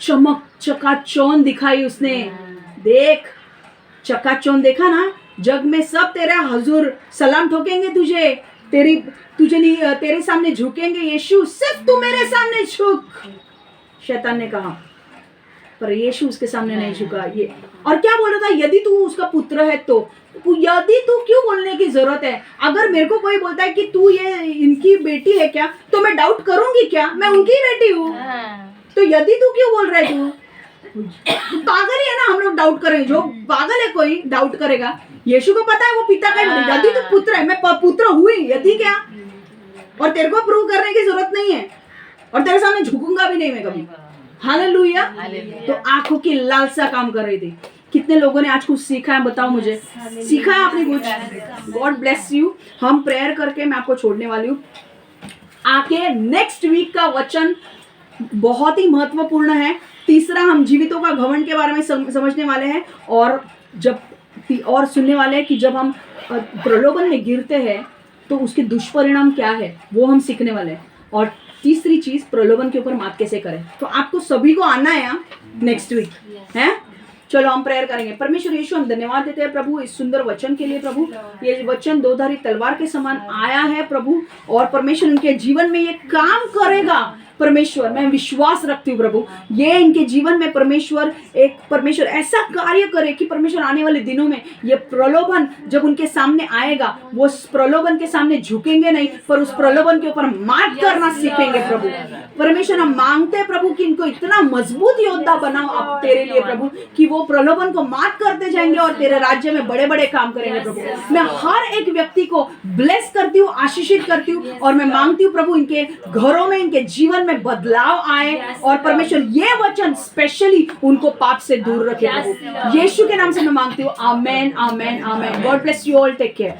चमक, चकाचौंध दिखाई उसने। देख, चकाचौंध देखा ना? जग में सब तेरे हुजूर सलाम ठोकेंगे तुझे, तेरे सामने झुकेंगे। यीशु, सिर्फ तू मेरे सामने झुक, शैतान ने कहा। पर यीशु उसके सामने नहीं झुका। ये और क्या बोल रहा था? यदि तू उसका पुत्र है तो। यदि तू क्यों बोलने की जरूरत है? अगर मेरे को कोई बोलता है कि तू ये इनकी बेटी है क्या, तो मैं डाउट करूंगी क्या? मैं उनकी बेटी हूँ। तो यदि तू क्यों बोल रहा है? तू पागल ही है ना? हम लोग डाउट करें, जो पागल है कोई डाउट करेगा। यीशु को पता है वो पिता का है। यदि तू पुत्र है, मैं पुत्र हुई, यदि क्या? और तेरे को प्रूव करने की जरूरत नहीं है, और तेरे सामने झुकूंगा भी नहीं मैं कभी। हालेलुया। तो आंखों की लालसा काम कर रही थी। कितने लोगों ने आज कुछ सीखा है? बताओ मुझे। सीखा है आपने कुछ? God bless you. हम प्रेयर करके मैं आपको छोड़ने वाली हूँ। आके नेक्स्ट वीक का वचन बहुत ही महत्वपूर्ण है। तीसरा, हम जीवितों का घमंड के बारे में समझने वाले हैं, और सुनने वाले हैं कि जब हम प्रलोभन में गिरते हैं तो उसके दुष्परिणाम क्या है, वो हम सीखने वाले हैं। और तीसरी चीज, प्रलोभन के ऊपर मात कैसे करें। तो आपको सभी को आना है नेक्स्ट वीक, है? चलो हम प्रेयर करेंगे। परमेश्वर यीशु, हम धन्यवाद देते हैं प्रभु इस सुंदर वचन के लिए। प्रभु, ये वचन दोधारी तलवार के समान आया है प्रभु, और परमेश्वर उनके जीवन में ये काम करेगा। परमेश्वर, मैं विश्वास रखती हूँ प्रभु, ये इनके जीवन में परमेश्वर ऐसा कार्य करे कि परमेश्वर आने वाले दिनों में ये प्रलोभन जब उनके सामने आएगा, वो उस प्रलोभन के सामने झुकेंगे नहीं, पर उस प्रलोभन के ऊपर मात करना सीखेंगे प्रभु। परमेश्वर, हम मांगते हैं प्रभु कि इनको इतना मजबूत योद्धा बनाओ आप तेरे लिए प्रभु, कि वो प्रलोभन को मात करते जाएंगे और तेरे राज्य में बड़े बड़े काम करेंगे प्रभु। मैं हर एक व्यक्ति को ब्लेस करती हूँ, आशीषित करती हूँ, और मैं मांगती हूँ प्रभु इनके घरों में, इनके जीवन में बदलाव आए, और परमेश्वर ये वचन स्पेशली उनको पाप से दूर रखे प्रभु। यीशु के नाम से मैं मांगती हूँ। Amen, amen, amen. God bless you all. Take care.